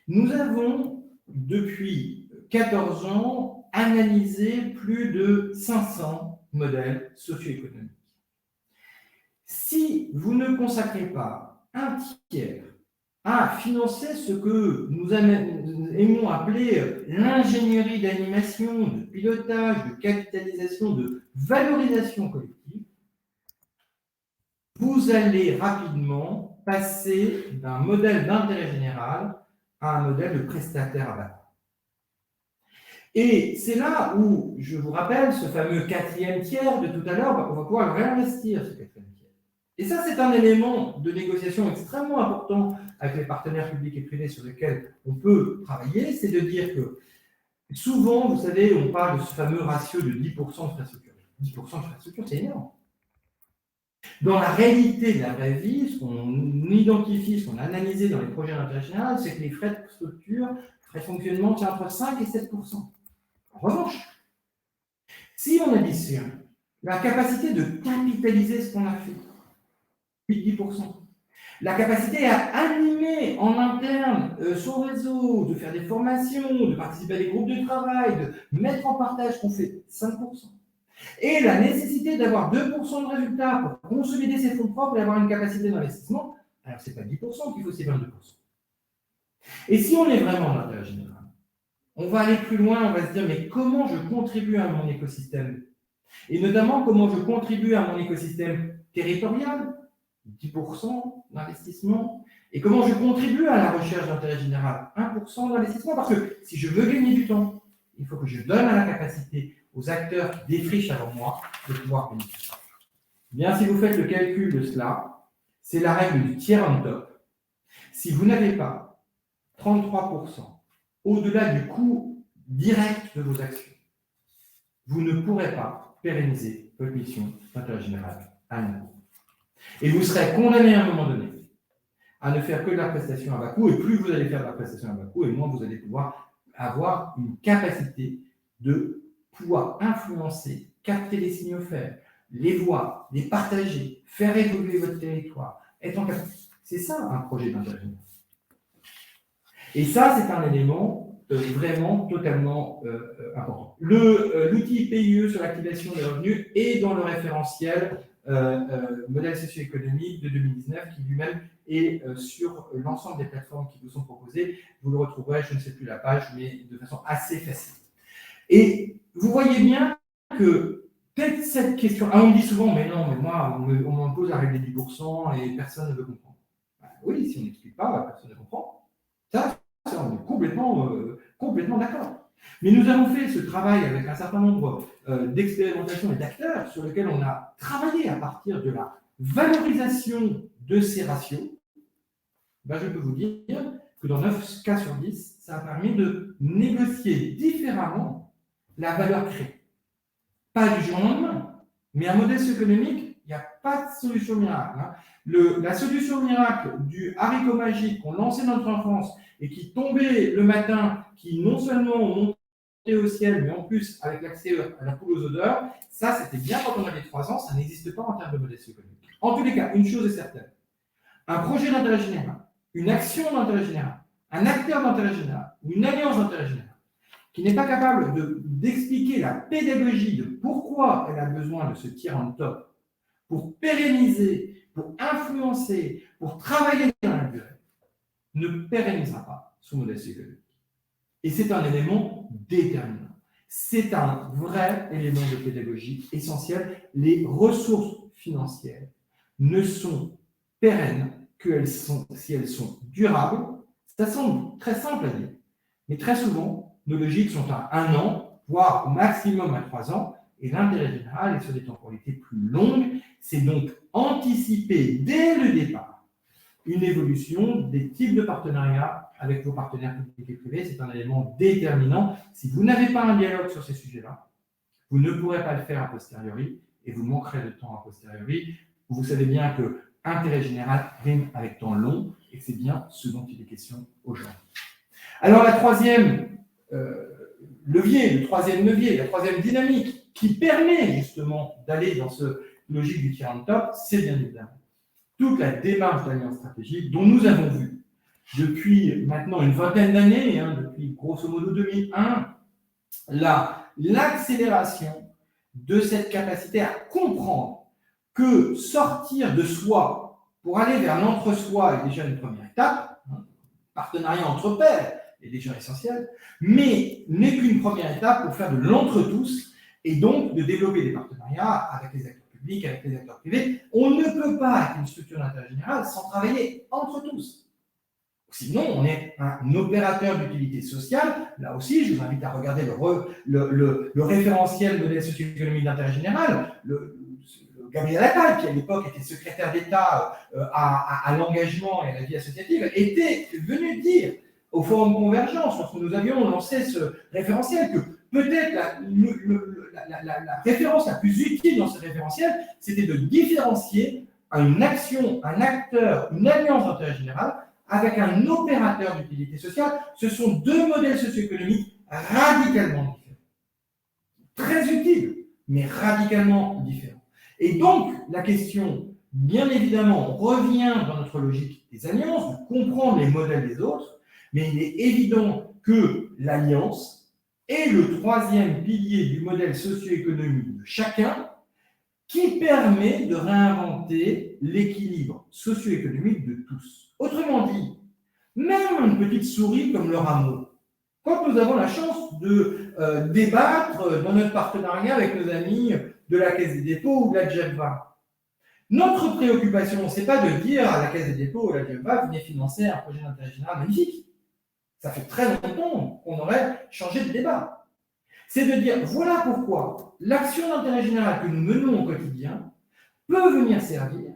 nous avons, depuis 14 ans, analysé plus de 500 modèles socio-économiques. Si vous ne consacrez pas un tiers à financer ce que nous aimons appeler l'ingénierie d'animation, de pilotage, de capitalisation, de valorisation collective, vous allez rapidement passer d'un modèle d'intérêt général à un modèle de prestataire à bas coût. Et c'est là où, je vous rappelle, ce fameux quatrième tiers de tout à l'heure, on va pouvoir le réinvestir, ce quatrième tiers. Et ça, c'est un élément de négociation extrêmement important avec les partenaires publics et privés sur lesquels on peut travailler, c'est de dire que souvent, vous savez, on parle de ce fameux ratio de 10% de frais de structure. 10% de frais de structure, c'est énorme. Dans la réalité de la vraie vie, ce qu'on identifie, ce qu'on a analysé dans les projets d'intérêt général, c'est que les frais de structure, frais de fonctionnement, c'est entre 5 et 7%. En revanche, si on additionne la capacité de capitaliser ce qu'on a fait, 8-10%, la capacité à animer en interne son réseau, de faire des formations, de participer à des groupes de travail, de mettre en partage ce qu'on fait, 5%. Et la nécessité d'avoir 2% de résultats pour consolider ses fonds propres et avoir une capacité d'investissement, alors ce n'est pas 10% qu'il faut, c'est 22%. Et si on est vraiment dans l'intérêt général, on va aller plus loin, on va se dire, mais comment je contribue à mon écosystème? Et notamment, comment je contribue à mon écosystème territorial, 10% d'investissement, et comment je contribue à la recherche d'intérêt général, 1% d'investissement, parce que si je veux gagner du temps, il faut que je donne à la capacité aux acteurs qui défrichent avant moi de pouvoir bénéficier. Bien, si vous faites le calcul de cela, c'est la règle du tiers on top. Si vous n'avez pas 33% au-delà du coût direct de vos actions, vous ne pourrez pas pérenniser votre mission d'intérêt général à long cours. Et vous serez condamné à un moment donné à ne faire que de la prestation à bas coût, et plus vous allez faire de la prestation à bas coût, et moins vous allez pouvoir avoir une capacité de pouvoir influencer, capter les signaux faibles, les voir, les partager, faire évoluer votre territoire, être en capacité. C'est ça un projet d'intérêt général. Et ça, c'est un élément vraiment totalement important. L'outil PIE sur l'activation des revenus est dans le référentiel modèle socio-économique de 2019 qui lui-même est sur l'ensemble des plateformes qui vous sont proposées. Vous le retrouverez, je ne sais plus la page, mais de façon assez facile. Et vous voyez bien que peut-être cette question, on me dit souvent, mais non, mais moi, on m'impose la règle des 10% et personne ne veut comprendre. Ben oui, si on n'explique pas, personne ne comprend. Ça on est complètement d'accord. Mais nous avons fait ce travail avec un certain nombre d'expérimentations et d'acteurs sur lesquels on a travaillé à partir de la valorisation de ces ratios. Ben, je peux vous dire que dans 9 cas sur 10, ça a permis de négocier différemment la valeur créée. Pas du jour au lendemain, mais un modèle socio-économique Il n'y a pas de solution miracle. Hein. La solution miracle du haricot magique qu'on lançait dans notre enfance et qui tombait le matin, qui non seulement montait au ciel, mais en plus avec l'accès à la poule aux odeurs, ça c'était bien quand on avait 3 ans, ça n'existe pas en termes de modèle économique. En tous les cas, une chose est certaine, un projet d'intérêt général, une action d'intérêt général, un acteur d'intérêt général ou une alliance d'intérêt général qui n'est pas capable d'expliquer la pédagogie de pourquoi elle a besoin de ce tir en top pour pérenniser, pour influencer, pour travailler dans la durée, ne pérennisera pas son modèle économique. Et c'est un élément déterminant. C'est un vrai élément de pédagogie essentiel. Les ressources financières ne sont pérennes que si elles sont durables. Ça semble très simple à dire, mais très souvent, nos logiques sont à 1 an, voire au maximum à 3 ans, et l'intérêt général est sur des temporalités plus longues. C'est donc anticiper dès le départ une évolution des types de partenariats avec vos partenaires publics et privés. C'est un élément déterminant. Si vous n'avez pas un dialogue sur ces sujets-là, vous ne pourrez pas le faire a posteriori et vous manquerez de temps a posteriori. Vous savez bien que intérêt général rime avec temps long et c'est bien ce dont il est question aujourd'hui. Alors, la troisième levier, la troisième dynamique qui permet justement d'aller dans ce logique du tir en top, c'est bien évidemment toute la démarche d'alliance stratégique dont nous avons vu depuis maintenant une vingtaine d'années, depuis grosso modo 2001, l'accélération de cette capacité à comprendre que sortir de soi pour aller vers l'entre-soi est déjà une première étape, partenariat entre pairs est déjà essentiel, mais n'est qu'une première étape pour faire de l'entre-tous et donc de développer des partenariats avec les acteurs publics, avec les acteurs privés. On ne peut pas, avec une structure d'intérêt général, sans travailler entre tous. Sinon, on est un opérateur d'utilité sociale. Là aussi, je vous invite à regarder le référentiel modèle socio-économique d'intérêt général. Gabriel Attal, qui à l'époque était secrétaire d'État à l'engagement et à la vie associative, était venu dire au Forum Convergence, lorsque nous avions lancé ce référentiel, que peut-être la référence la plus utile dans ce référentiel, c'était de différencier une action, un acteur, une alliance d'intérêt général avec un opérateur d'utilité sociale. Ce sont 2 modèles socio-économiques radicalement différents. Très utiles, mais radicalement différents. Et donc, la question, bien évidemment, revient dans notre logique des alliances, de comprendre les modèles des autres, mais il est évident que l'alliance est le 3e pilier du modèle socio-économique de chacun qui permet de réinventer l'équilibre socio-économique de tous. Autrement dit, même une petite souris comme le rameau, quand nous avons la chance de débattre dans notre partenariat avec nos amis de la Caisse des dépôts ou de la GEPVA, notre préoccupation, ce n'est pas de dire à la Caisse des dépôts ou à la GEPVA, venez financer un projet d'intérêt général magnifique. Ça fait très longtemps qu'on aurait changé de débat. C'est de dire, voilà pourquoi l'action d'intérêt général que nous menons au quotidien peut venir servir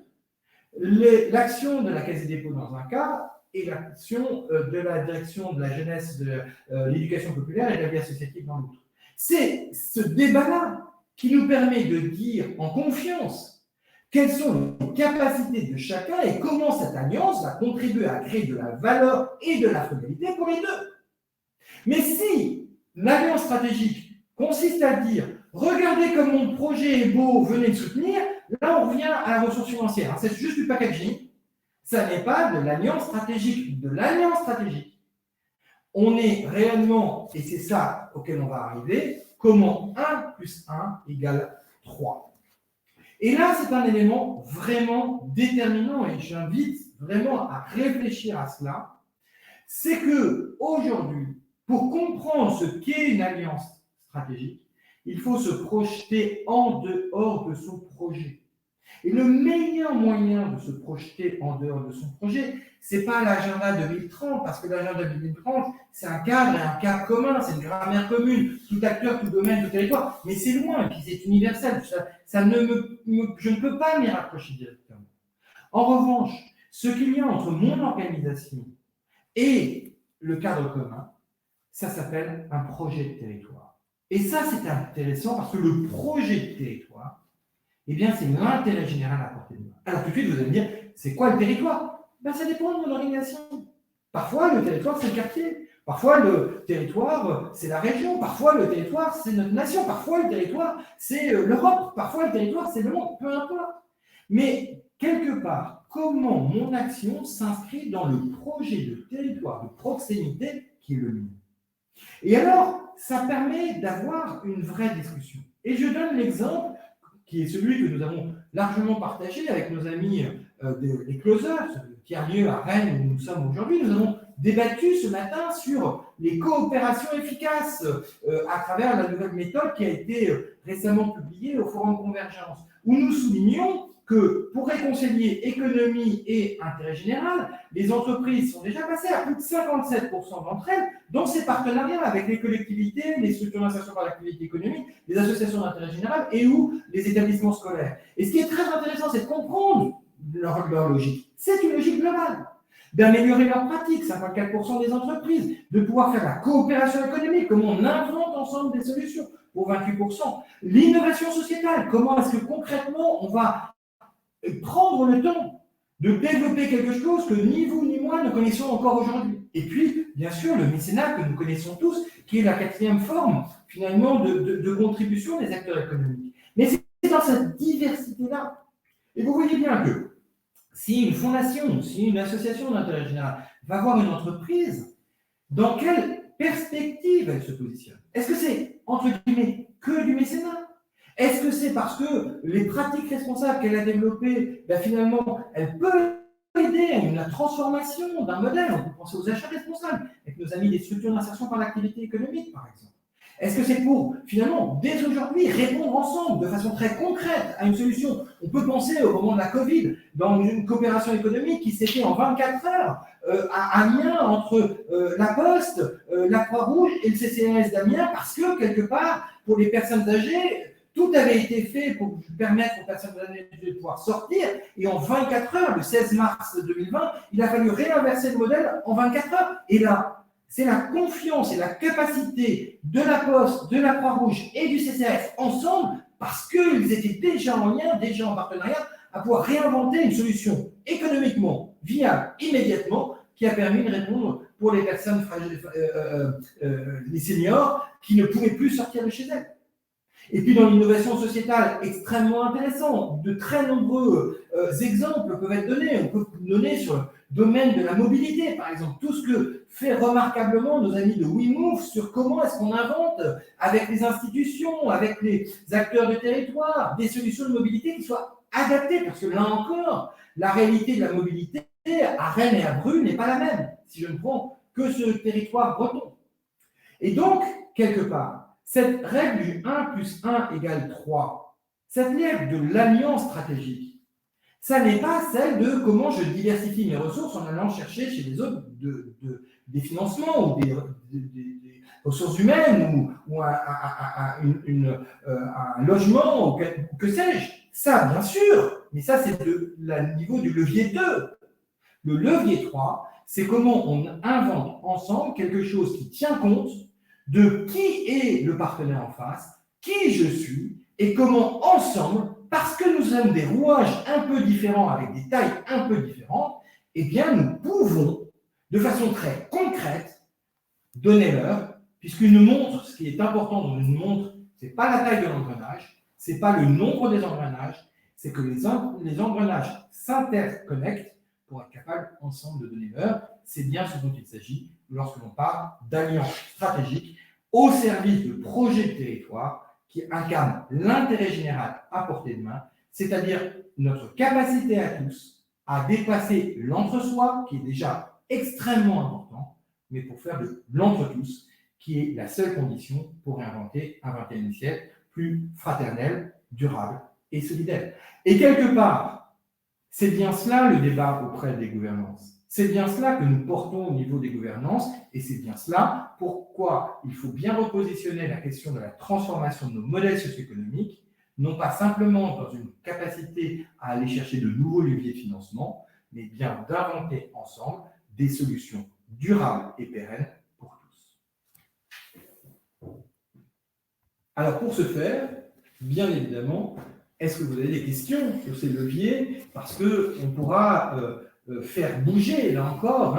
l'action de la Caisse des dépôts dans un cas et l'action de la direction de la jeunesse, de l'éducation populaire et de la vie associative dans l'autre. C'est ce débat-là qui nous permet de dire en confiance quelles sont les capacités de chacun et comment cette alliance va contribuer à créer de la valeur et de la frugalité pour les deux. Mais si l'alliance stratégique consiste à dire « Regardez comme mon projet est beau, venez le soutenir », là on revient à la ressource financière. C'est juste du packaging. Ça n'est pas de l'alliance stratégique. De l'alliance stratégique, on est réellement, et c'est ça auquel on va arriver, comment 1 plus 1 égale 3. Et là, c'est un élément vraiment déterminant et j'invite vraiment à réfléchir à cela. C'est que aujourd'hui, pour comprendre ce qu'est une alliance stratégique, il faut se projeter en dehors de son projet. Et le meilleur moyen de se projeter en dehors de son projet, ce n'est pas l'agenda 2030, parce que l'agenda 2030, c'est un cadre et un cap commun, c'est une grammaire commune, tout acteur, tout domaine, tout territoire, mais c'est loin, et puis c'est universel. Je ne peux pas m'y rapprocher directement. En revanche, ce qu'il y a entre mon organisation et le cadre commun, ça s'appelle un projet de territoire. Et ça, c'est intéressant parce que le projet de territoire, Eh bien, c'est l'intérêt général à portée de main. Alors tout de suite, vous allez me dire, c'est quoi le territoire? Ben, ça dépend de mon organisation. Parfois, le territoire, c'est le quartier. Parfois, le territoire, c'est la région. Parfois, le territoire, c'est notre nation. Parfois, le territoire, c'est l'Europe. Parfois, le territoire, c'est le monde. Peu importe. Mais, quelque part, comment mon action s'inscrit dans le projet de territoire de proximité qui est le mien? Et alors, ça permet d'avoir une vraie discussion. Et je donne l'exemple qui est celui que nous avons largement partagé avec nos amis des Closers, qui a lieu à Rennes où nous sommes aujourd'hui. Nous avons débattu ce matin sur les coopérations efficaces à travers la nouvelle méthode qui a été récemment publiée au Forum Convergence, où nous soulignons que pour réconcilier économie et intérêt général, les entreprises sont déjà passées à plus de 57% d'entre elles dans ces partenariats avec les collectivités, les structures d'insertion par l'activité économique, les associations d'intérêt général et ou les établissements scolaires. Et ce qui est très intéressant, c'est de comprendre leur logique. C'est une logique globale. D'améliorer leurs pratiques, 54% des entreprises, de pouvoir faire la coopération économique, comment on invente ensemble des solutions pour 28%. L'innovation sociétale, comment est-ce que concrètement on va prendre le temps de développer quelque chose que ni vous ni moi ne connaissons encore aujourd'hui. Et puis, bien sûr, le mécénat que nous connaissons tous, qui est la quatrième forme, finalement, de contribution des acteurs économiques. Mais c'est dans cette diversité-là. Et vous voyez bien que si une fondation, si une association d'intérêt général va voir une entreprise, dans quelle perspective elle se positionne? Est-ce que c'est, entre guillemets, que du mécénat? Est-ce que c'est parce que les pratiques responsables qu'elle a développées, ben finalement, elles peuvent aider à la transformation d'un modèle? On peut penser aux achats responsables, avec nos amis des structures d'insertion par l'activité économique, par exemple. Est-ce que c'est pour, finalement, dès aujourd'hui, répondre ensemble, de façon très concrète, à une solution? On peut penser au moment de la Covid, dans une coopération économique qui s'est faite en 24 heures, un lien entre la Poste, la Croix-Rouge et le CCAS d'Amiens, parce que, quelque part, pour les personnes âgées, tout avait été fait pour permettre aux personnes âgées de pouvoir sortir. Et en 24 heures, le 16 mars 2020, il a fallu réinverser le modèle en 24 heures. Et là, c'est la confiance et la capacité de la Poste, de la Croix-Rouge et du CCAS ensemble, parce qu'ils étaient déjà en lien, déjà en partenariat, à pouvoir réinventer une solution économiquement viable immédiatement qui a permis de répondre pour les personnes fragiles, les seniors qui ne pouvaient plus sortir de chez elles. Et puis dans l'innovation sociétale, extrêmement intéressant, de très nombreux exemples peuvent être donnés. On peut donner sur le domaine de la mobilité, par exemple, tout ce que fait remarquablement nos amis de WeMove sur comment est-ce qu'on invente avec les institutions, avec les acteurs de territoire, des solutions de mobilité qui soient adaptées, parce que là encore, la réalité de la mobilité à Rennes et à Bru n'est pas la même, si je ne prends que ce territoire breton. Et donc, quelque part, cette règle du 1 plus 1 égale 3, cette règle de l'alliance stratégique, ça n'est pas celle de comment je diversifie mes ressources en allant chercher chez les autres des financements ou des ressources humaines ou un logement ou que sais-je. Ça, bien sûr, mais ça, c'est le niveau du levier 2. Le levier 3, c'est comment on invente ensemble quelque chose qui tient compte de qui est le partenaire en face, qui je suis, et comment ensemble, parce que nous sommes des rouages un peu différents, avec des tailles un peu différentes, eh bien nous pouvons, de façon très concrète, donner l'heure, puisqu'une montre, ce qui est important dans une montre, ce n'est pas la taille de l'engrenage, ce n'est pas le nombre des engrenages, c'est que les engrenages s'interconnectent pour être capables ensemble de donner l'heure. C'est bien ce dont il s'agit lorsque l'on parle d'alliance stratégique au service de projets de territoire qui incarnent l'intérêt général à portée de main, c'est-à-dire notre capacité à tous à dépasser l'entre-soi, qui est déjà extrêmement important, mais pour faire de l'entre-tous, qui est la seule condition pour inventer un 21e siècle plus fraternel, durable et solidaire. Et quelque part, c'est bien cela le débat auprès des gouvernances. C'est bien cela que nous portons au niveau des gouvernances et c'est bien cela pourquoi il faut bien repositionner la question de la transformation de nos modèles socio-économiques, non pas simplement dans une capacité à aller chercher de nouveaux leviers de financement, mais bien d'inventer ensemble des solutions durables et pérennes pour tous. Alors pour ce faire, bien évidemment, est-ce que vous avez des questions sur ces leviers? Parce qu'on pourra faire bouger, là encore,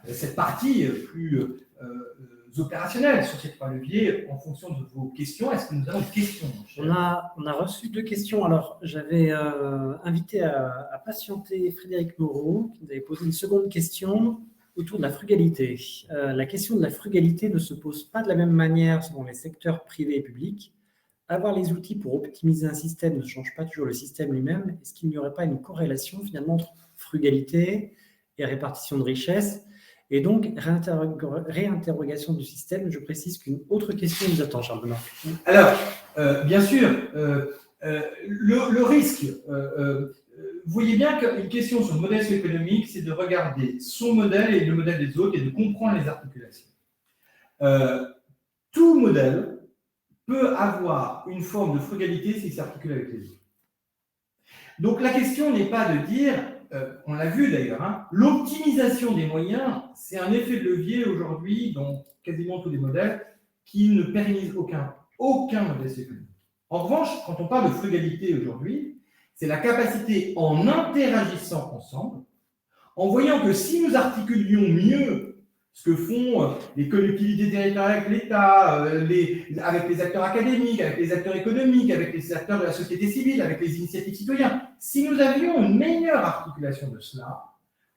cette partie plus opérationnelle sur ces 3 leviers en fonction de vos questions. Est-ce que nous avons des questions? On a reçu 2 questions. Alors, j'avais invité à patienter Frédéric Moreau, qui nous avait posé une seconde question autour de la frugalité. La question de la frugalité ne se pose pas de la même manière selon les secteurs privés et publics. Avoir les outils pour optimiser un système ne change pas toujours le système lui-même. Est-ce qu'il n'y aurait pas une corrélation finalement entre frugalité et répartition de richesse? Et donc, réinterrogation du système. Je précise qu'une autre question nous attend, Charles Benoît. Alors, bien sûr, le risque, vous voyez bien qu'une question sur le modèle socio-économique, c'est de regarder son modèle et le modèle des autres et de comprendre les articulations. Tout modèle peut avoir une forme de frugalité s'il s'articule avec les autres. Donc la question n'est pas de dire, on l'a vu d'ailleurs, l'optimisation des moyens, c'est un effet de levier aujourd'hui dans quasiment tous les modèles qui ne pérennisent aucun modèle socio-économique. En revanche, quand on parle de frugalité aujourd'hui, c'est la capacité, en interagissant ensemble, en voyant que si nous articulions mieux ce que font les collectivités territoriales avec l'État, avec les acteurs académiques, avec les acteurs économiques, avec les acteurs de la société civile, avec les initiatives citoyennes, si nous avions une meilleure articulation de cela,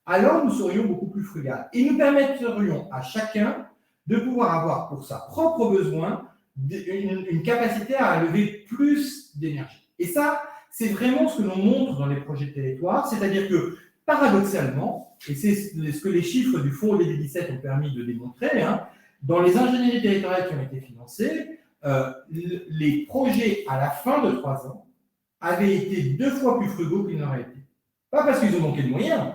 alors nous serions beaucoup plus frugales. Et nous permettrions à chacun de pouvoir avoir pour sa propre besoin une capacité à lever plus d'énergie. Et ça, c'est vraiment ce que l'on montre dans les projets de territoire, c'est-à-dire que, paradoxalement, et c'est ce que les chiffres du Fonds DD17 ont permis de démontrer, dans les ingénieries territoriales qui ont été financées, les projets à la fin de 3 ans avaient été 2 fois plus frugaux qu'ils n'auraient été. Pas parce qu'ils ont manqué de moyens,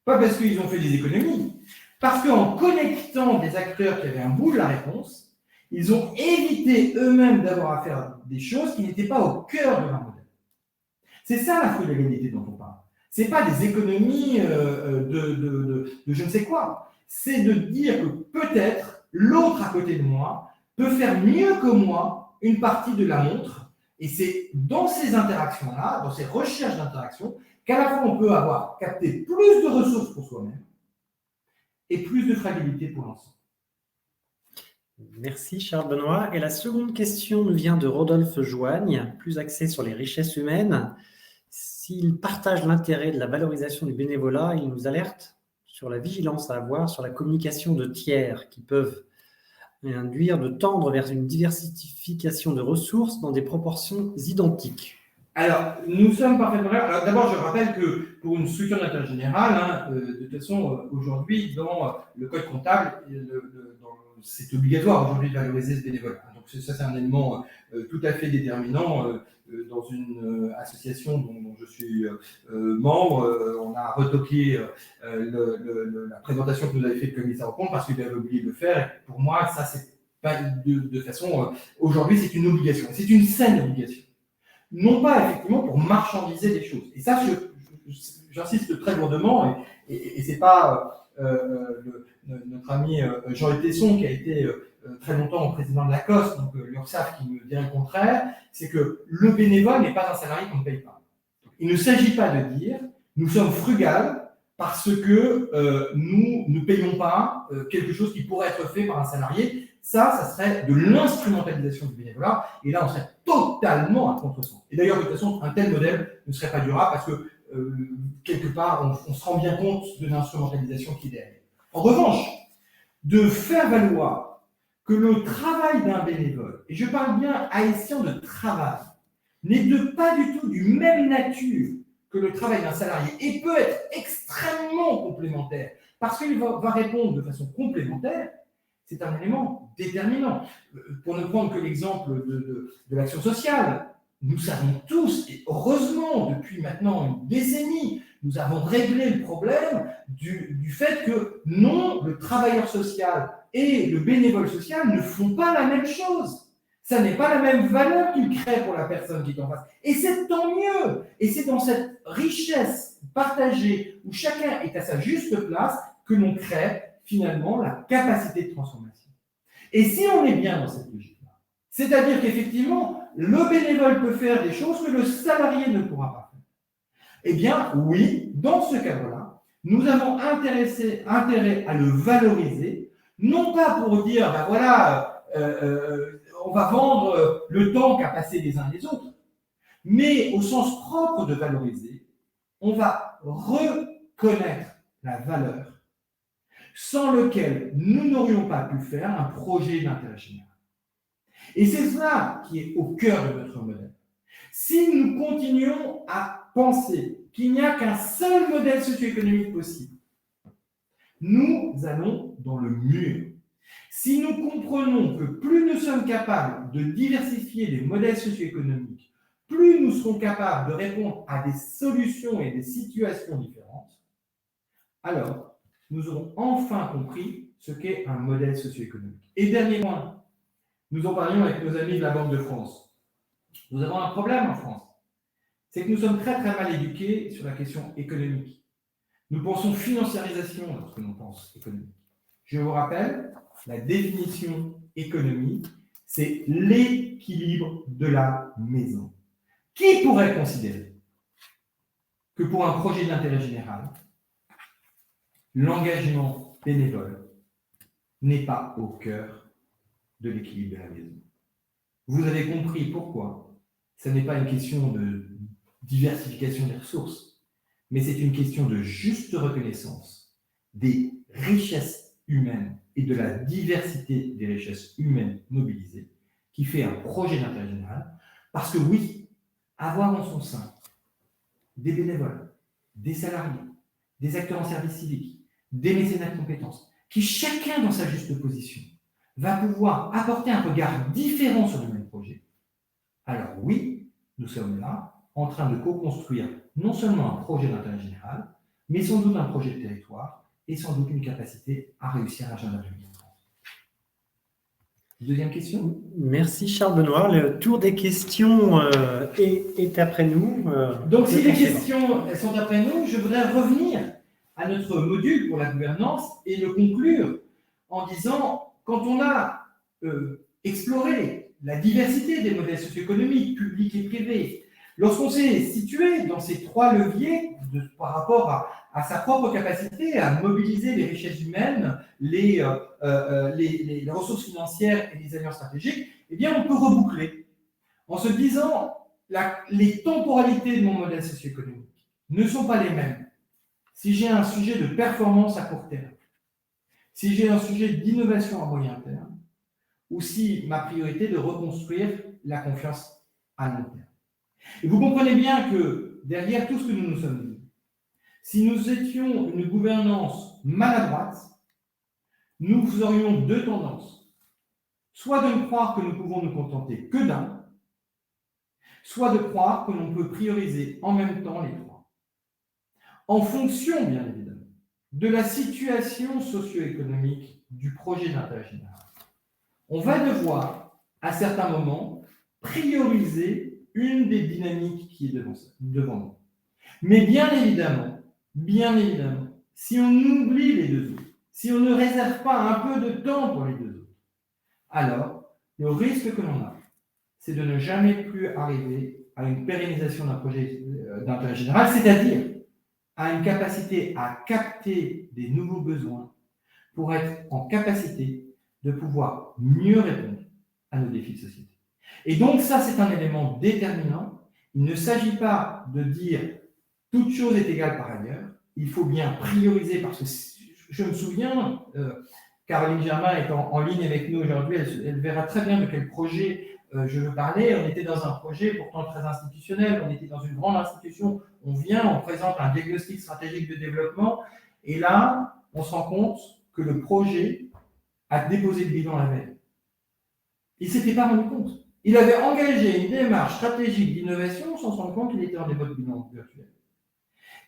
pas parce qu'ils ont fait des économies, parce qu'en connectant des acteurs qui avaient un bout de la réponse, ils ont évité eux-mêmes d'avoir à faire des choses qui n'étaient pas au cœur de leur modèle. C'est ça la frugalité dont on parle. Ce n'est pas des économies de je ne sais quoi. C'est de dire que peut-être l'autre à côté de moi peut faire mieux que moi une partie de la montre. Et c'est dans ces interactions-là, dans ces recherches d'interaction, qu'à la fois on peut avoir capté plus de ressources pour soi-même et plus de fragilité pour l'ensemble. Merci Charles Benoît. Et la seconde question nous vient de Rodolphe Joigne, plus axée sur les richesses humaines. S'il partage l'intérêt de la valorisation du bénévolat, il nous alerte sur la vigilance à avoir sur la communication de tiers qui peuvent induire de tendre vers une diversification de ressources dans des proportions identiques. Alors, nous sommes parfaitement là. Alors, d'abord, je rappelle que pour une structure d'intérêt général, de toute façon, aujourd'hui, dans le code comptable, c'est obligatoire aujourd'hui de valoriser ce bénévolat. Donc, ça, c'est un élément tout à fait déterminant. Dans une association dont je suis membre, on a retoqué la présentation que nous avait faite le commissaire aux comptes parce qu'il avait oublié de le faire. Et pour moi, ça, c'est pas de façon. Aujourd'hui, c'est une obligation. C'est une saine obligation. Non pas effectivement pour marchandiser les choses. Et ça, j'insiste très lourdement, et c'est pas notre ami Jean-Luc Tesson qui a été très longtemps président de la COS, donc l'URSSAF qui me dirait le contraire, c'est que le bénévole n'est pas un salarié qu'on ne paye pas. Il ne s'agit pas de dire nous sommes frugales parce que nous ne payons pas quelque chose qui pourrait être fait par un salarié. Ça serait de l'instrumentalisation du bénévolat, et là on serait totalement à contresens. Et d'ailleurs, de toute façon, un tel modèle ne serait pas durable parce que quelque part, on se rend bien compte de l'instrumentalisation qui est derrière. En revanche, de faire valoir que le travail d'un bénévole, et je parle bien haïtien de travail, n'est pas du tout du même nature que le travail d'un salarié et peut être extrêmement complémentaire parce qu'il va répondre de façon complémentaire, c'est un élément déterminant. Pour ne prendre que l'exemple de l'action sociale, nous savons tous, et heureusement depuis maintenant une décennie, nous avons réglé le problème du fait que non, le travailleur social et le bénévole social ne font pas la même chose. Ça n'est pas la même valeur qu'il crée pour la personne qui est en face. Et c'est tant mieux. Et c'est dans cette richesse partagée où chacun est à sa juste place que l'on crée finalement la capacité de transformation. Et si on est bien dans cette logique-là, C'est-à-dire qu'effectivement, le bénévole peut faire des choses que le salarié ne pourra pas faire. Eh bien, oui, dans ce cadre-là, nous avons intérêt à le valoriser, non pas pour dire, ben voilà, on va vendre le temps qu'a passé les uns et les autres, mais au sens propre de valoriser, on va reconnaître la valeur sans lequel nous n'aurions pas pu faire un projet d'intérêt général. Et c'est cela qui est au cœur de notre modèle. Si nous continuons à penser qu'il n'y a qu'un seul modèle socio-économique possible, nous allons dans le mur. Si nous comprenons que plus nous sommes capables de diversifier les modèles socio-économiques, plus nous serons capables de répondre à des solutions et des situations différentes, alors nous aurons enfin compris ce qu'est un modèle socio-économique. Et dernier point, nous en parlions avec nos amis de la Banque de France. Nous avons un problème en France, c'est que nous sommes très très mal éduqués sur la question économique. Nous pensons financiarisation lorsque l'on pense économique. Je vous rappelle, la définition économie, c'est l'équilibre de la maison. Qui pourrait considérer que pour un projet d'intérêt général, l'engagement bénévole n'est pas au cœur de l'équilibre de la maison? Vous avez compris pourquoi ce n'est pas une question de diversification des ressources, mais c'est une question de juste reconnaissance des richesses humaines et de la diversité des richesses humaines mobilisées qui fait un projet d'intérêt général. Parce que oui, avoir en son sein des bénévoles, des salariés, des acteurs en service civique, des mécénats de compétences, qui chacun dans sa juste position va pouvoir apporter un regard différent sur le même projet, alors oui, nous sommes là en train de co-construire non seulement un projet d'intérêt général, mais sans doute un projet de territoire et sans doute une capacité à réussir l'agenda 2030. Deuxième question. Merci Charles Benoît. Le tour des questions est après nous. Donc si les questions elles sont après nous, je voudrais revenir à notre module pour la gouvernance et le conclure en disant, quand on a exploré la diversité des modèles socio-économiques, publics et privés, lorsqu'on s'est situé dans ces trois leviers par rapport à sa propre capacité à mobiliser les richesses humaines, les ressources financières et les alliances stratégiques, eh bien, on peut reboucler en se disant les temporalités de mon modèle socio-économique ne sont pas les mêmes. Si j'ai un sujet de performance à court terme, si j'ai un sujet d'innovation à moyen terme, ou si ma priorité est de reconstruire la confiance à long terme. Et vous comprenez bien que derrière tout ce que nous nous sommes dit, si nous étions une gouvernance maladroite, nous aurions deux tendances. Soit de croire que nous pouvons nous contenter que d'un, soit de croire que l'on peut prioriser en même temps les trois. En fonction, bien évidemment, de la situation socio-économique du projet d'intérêt général, on va devoir, à certains moments, prioriser une des dynamiques qui est devant nous. Mais bien évidemment, si on oublie les deux autres, si on ne réserve pas un peu de temps pour les deux autres, alors le risque que l'on a, c'est de ne jamais plus arriver à une pérennisation d'un projet d'intérêt général, c'est-à-dire à une capacité à capter des nouveaux besoins pour être en capacité de pouvoir mieux répondre à nos défis de société. Et donc ça, c'est un élément déterminant. Il ne s'agit pas de dire toute chose est égale par ailleurs. Il faut bien prioriser parce que je me souviens, Caroline Germain est en ligne avec nous aujourd'hui, elle verra très bien de quel projet je veux parler. On était dans un projet pourtant très institutionnel, on était dans une grande institution, on présente un diagnostic stratégique de développement et là, on se rend compte que le projet a déposé le bilan la veille. Il ne s'était pas rendu compte. Il avait engagé une démarche stratégique d'innovation sans se rendre compte qu'il était en dépôt de bilan virtuel.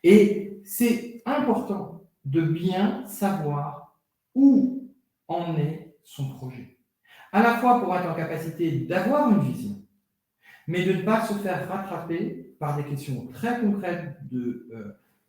Et c'est important de bien savoir où en est son projet. À la fois pour être en capacité d'avoir une vision, mais de ne pas se faire rattraper par des questions très concrètes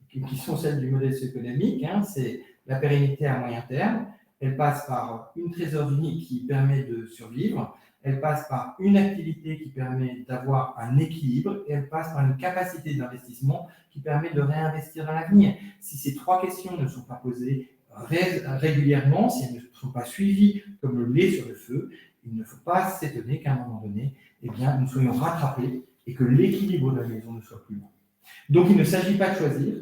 qui sont celles du modèle socio-économique, c'est la pérennité à moyen terme, elle passe par une trésorerie qui permet de survivre, elle passe par une activité qui permet d'avoir un équilibre et elle passe par une capacité d'investissement qui permet de réinvestir dans l'avenir. Si ces trois questions ne sont pas posées régulièrement, si elles ne sont pas suivies comme le lait sur le feu, il ne faut pas s'étonner qu'à un moment donné, eh bien, nous soyons rattrapés et que l'équilibre de la maison ne soit plus là. Donc, il ne s'agit pas de choisir,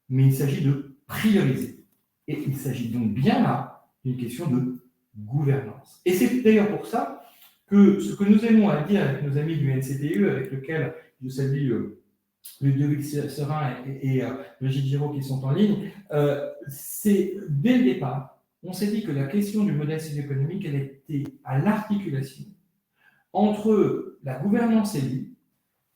mais il s'agit de prioriser. Et il s'agit donc bien là d'une question de gouvernance. Et c'est d'ailleurs pour ça que ce que nous aimons à dire avec nos amis du NCTE, avec lequel je salue Ludovic Serin et Brigitte Giraud qui sont en ligne, c'est dès le départ, on s'est dit que la question du modèle socio-économique, elle était à l'articulation entre la gouvernance élue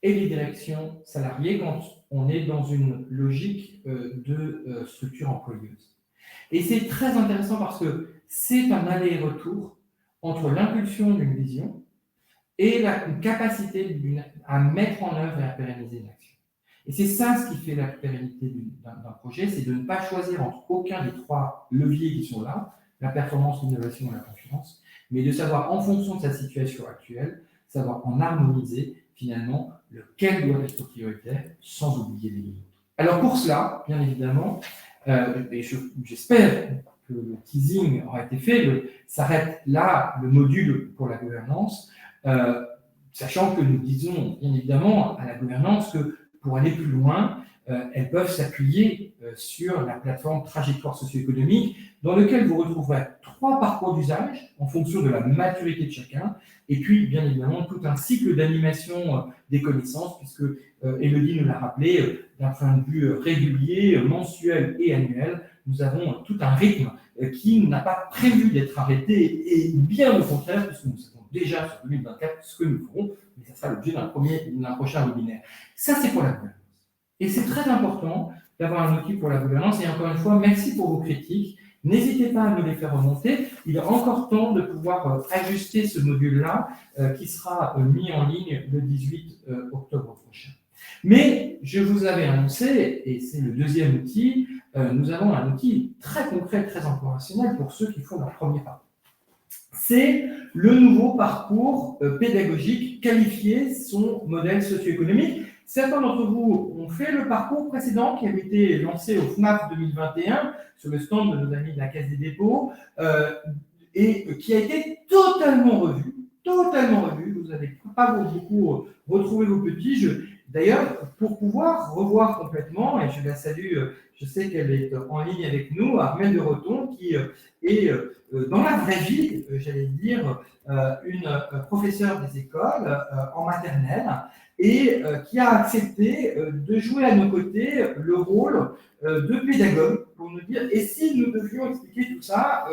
et les directions salariées quand on est dans une logique de structure employeuse. Et c'est très intéressant parce que c'est un aller-retour entre l'impulsion d'une vision et la capacité à mettre en œuvre et à pérenniser une action. Et c'est ça ce qui fait la pérennité d'un projet, c'est de ne pas choisir entre aucun des trois leviers qui sont là, la performance, l'innovation et la confiance, mais de savoir en fonction de sa situation actuelle, savoir en harmoniser finalement lequel doit être prioritaire sans oublier les autres. Alors pour cela, bien évidemment, et j'espère que le teasing aura été fait, s'arrête là le module pour la gouvernance, sachant que nous disons bien évidemment à la gouvernance que pour aller plus loin, elles peuvent s'appuyer sur la plateforme Trajectoire socio-économique, dans lequel vous retrouverez 3 parcours d'usage en fonction de la maturité de chacun, et puis bien évidemment tout un cycle d'animation des connaissances, puisque Élodie nous l'a rappelé, d'un point de vue régulier, mensuel et annuel, nous avons tout un rythme qui n'a pas prévu d'être arrêté, et bien au contraire, puisque nous savons déjà sur 2024 ce que nous ferons, mais ça sera l'objet d'un prochain webinaire. Ça, c'est pour la gouvernance. Et c'est très important d'avoir un outil pour la gouvernance. Et encore une fois, merci pour vos critiques. N'hésitez pas à nous les faire remonter. Il est encore temps de pouvoir ajuster ce module-là qui sera mis en ligne le 18 octobre prochain. Mais je vous avais annoncé, et c'est le deuxième outil, nous avons un outil très concret, très opérationnel pour ceux qui font leur premier pas. C'est le nouveau parcours pédagogique qualifié, son modèle socio-économique. Certains d'entre vous ont fait le parcours précédent qui avait été lancé au FNAF 2021 sur le stand de nos amis de la Caisse des dépôts et qui a été totalement revu. Vous n'allez pas beaucoup retrouver vos petits. D'ailleurs, pour pouvoir revoir complètement, et je la salue, je sais qu'elle est en ligne avec nous, Armelle de Roton, qui est dans la vraie vie, j'allais dire, une professeure des écoles en maternelle, et qui a accepté de jouer à nos côtés le rôle de pédagogue pour nous dire et si nous devions expliquer tout ça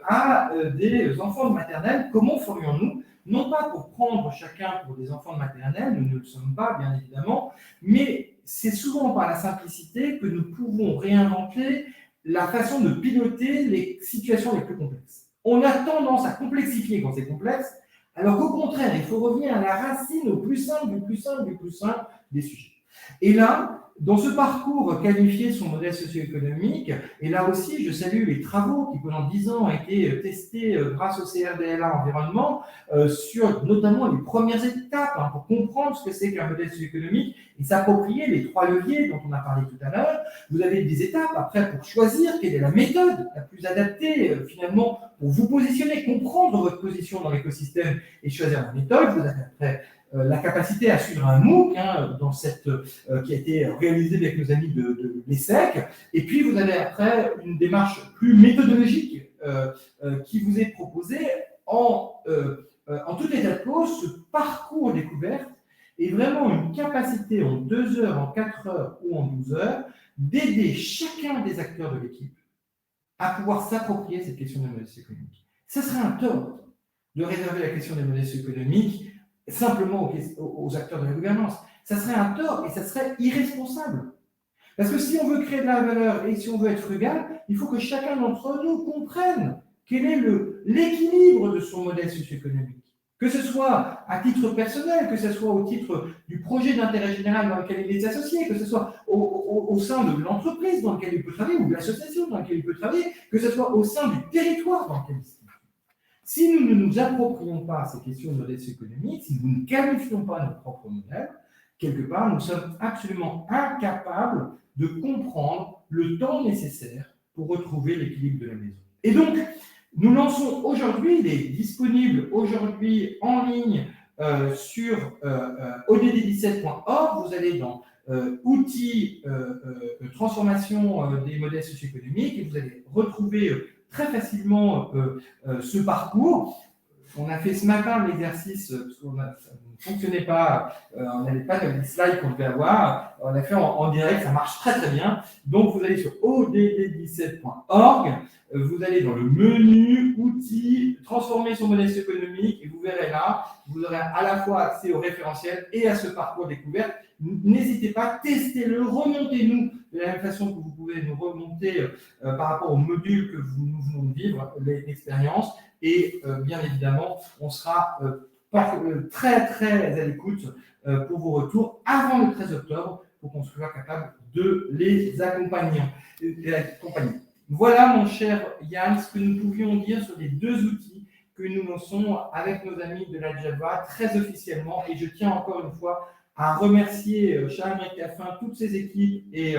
à des enfants de maternelle, comment ferions-nous? Non pas pour prendre chacun pour des enfants de maternelle, nous ne le sommes pas bien évidemment, mais c'est souvent par la simplicité que nous pouvons réinventer la façon de piloter les situations les plus complexes. On a tendance à complexifier quand c'est complexe, alors qu'au contraire, il faut revenir à la racine, au plus simple des sujets. Et là, dans ce parcours qualifié son modèle socio-économique, et là aussi, je salue les travaux qui pendant 10 ans ont été testés grâce au CRDLA Environnement sur notamment les premières étapes pour comprendre ce que c'est qu'un modèle socio-économique et s'approprier les 3 leviers dont on a parlé tout à l'heure. Vous avez des étapes après pour choisir quelle est la méthode la plus adaptée finalement pour vous positionner, comprendre votre position dans l'écosystème et choisir la méthode. Vous avez après la capacité à suivre un MOOC dans qui a été réalisé avec nos amis de l'ESSEC. Et puis, vous avez après une démarche plus méthodologique qui vous est proposée en tout état de cause. Ce parcours découverte est vraiment une capacité en 2 heures, en 4 heures ou en 12 heures d'aider chacun des acteurs de l'équipe à pouvoir s'approprier cette question des modèles socio-économiques. Ce serait un tort de réserver la question des modèles socio-économiques simplement aux acteurs de la gouvernance. Ça serait un tort et ça serait irresponsable. Parce que si on veut créer de la valeur et si on veut être frugal, il faut que chacun d'entre nous comprenne quel est l'équilibre de son modèle socio-économique. Que ce soit à titre personnel, que ce soit au titre du projet d'intérêt général dans lequel il est associé, que ce soit au sein de l'entreprise dans laquelle il peut travailler ou de l'association dans laquelle il peut travailler, que ce soit au sein du territoire dans lequel il se trouve. Si nous ne nous approprions pas ces questions de modèles économiques, si nous ne qualifions pas nos propres modèles, quelque part, nous sommes absolument incapables de comprendre le temps nécessaire pour retrouver l'équilibre de la maison. Et donc, nous lançons aujourd'hui, il est disponible aujourd'hui en ligne sur odd17.org. Vous allez dans outils transformation des modèles socio-économiques et vous allez retrouver très facilement ce parcours. On a fait ce matin l'exercice, parce que ça ne fonctionnait pas, on n'avait pas comme les slides qu'on devait avoir, on l'a fait en direct, ça marche très très bien. Donc vous allez sur odd17.org, vous allez dans le menu outils, transformer son modèle économique et vous verrez là, vous aurez à la fois accès au référentiel et à ce parcours découverte. N'hésitez pas, testez-le, remontez-nous de la même façon que vous pouvez nous remonter par rapport au module que nous venons de vivre, l'expérience. Et bien évidemment, on sera très très à l'écoute pour vos retours avant le 13 octobre pour qu'on soit capable de les accompagner. Voilà, mon cher Yann, ce que nous pouvions dire sur les deux outils que nous lançons avec nos amis de la Java très officiellement. Et je tiens encore une fois à remercier Charles-Émeric Caffin, toutes ses équipes et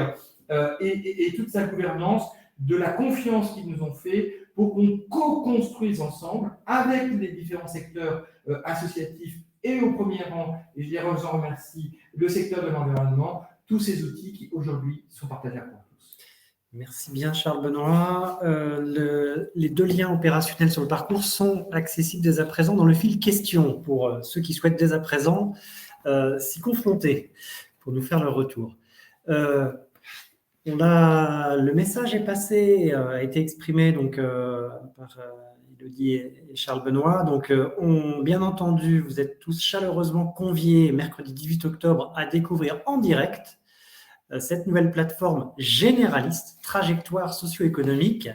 toute sa gouvernance de la confiance qu'ils nous ont fait pour qu'on co-construise ensemble avec les différents secteurs associatifs et au premier rang, et je les en remercie, le secteur de l'environnement, tous ces outils qui aujourd'hui sont partageables pour tous. Merci bien Charles-Benoît. Les deux liens opérationnels sur le parcours sont accessibles dès à présent dans le fil questions pour ceux qui souhaitent dès à présent s'y confronter pour nous faire leur retour. Le message est passé, a été exprimé donc, par Élodie et Charles-Benoît. Donc, bien entendu, vous êtes tous chaleureusement conviés mercredi 18 octobre à découvrir en direct cette nouvelle plateforme généraliste, trajectoire socio-économique.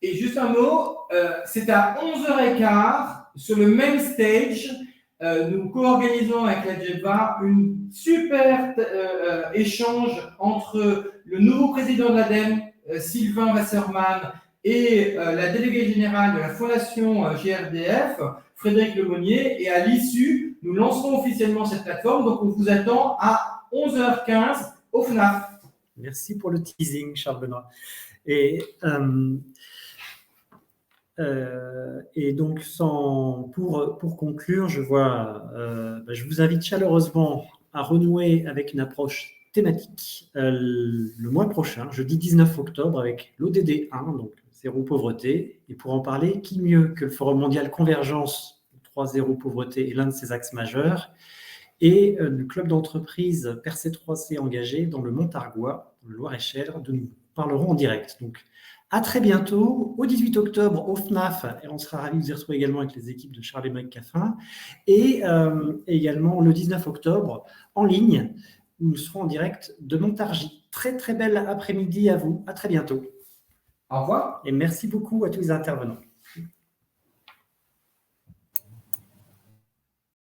Et juste un mot, c'est à 11h15 sur le même stage. Nous co-organisons avec la JEVA une super échange entre le nouveau président de l'ADEME, Sylvain Wasserman, et la déléguée générale de la Fondation GRDF, Frédéric Lemonnier. Et à l'issue, nous lancerons officiellement cette plateforme. Donc, on vous attend à 11h15 au FNAF. Merci pour le teasing, Charles-Benoît. Et donc, pour conclure, je vous invite chaleureusement à renouer avec une approche thématique le mois prochain, jeudi 19 octobre, avec l'ODD 1, donc zéro pauvreté. Et pour en parler, qui mieux que le Forum mondial Convergence 3.0 pauvreté est l'un de ses axes majeurs, et le club d'entreprise Percé 3C engagé dans le Montargois, dans le Loir-et-Cher, dont nous parlerons en direct. Donc, à très bientôt, au 18 octobre au FNAF, et on sera ravis de vous y retrouver également avec les équipes de Charles-Émeric Caffin, et également le 19 octobre en ligne, où nous serons en direct de Montargis. Très très belle après-midi à vous, à très bientôt. Au revoir. Et merci beaucoup à tous les intervenants.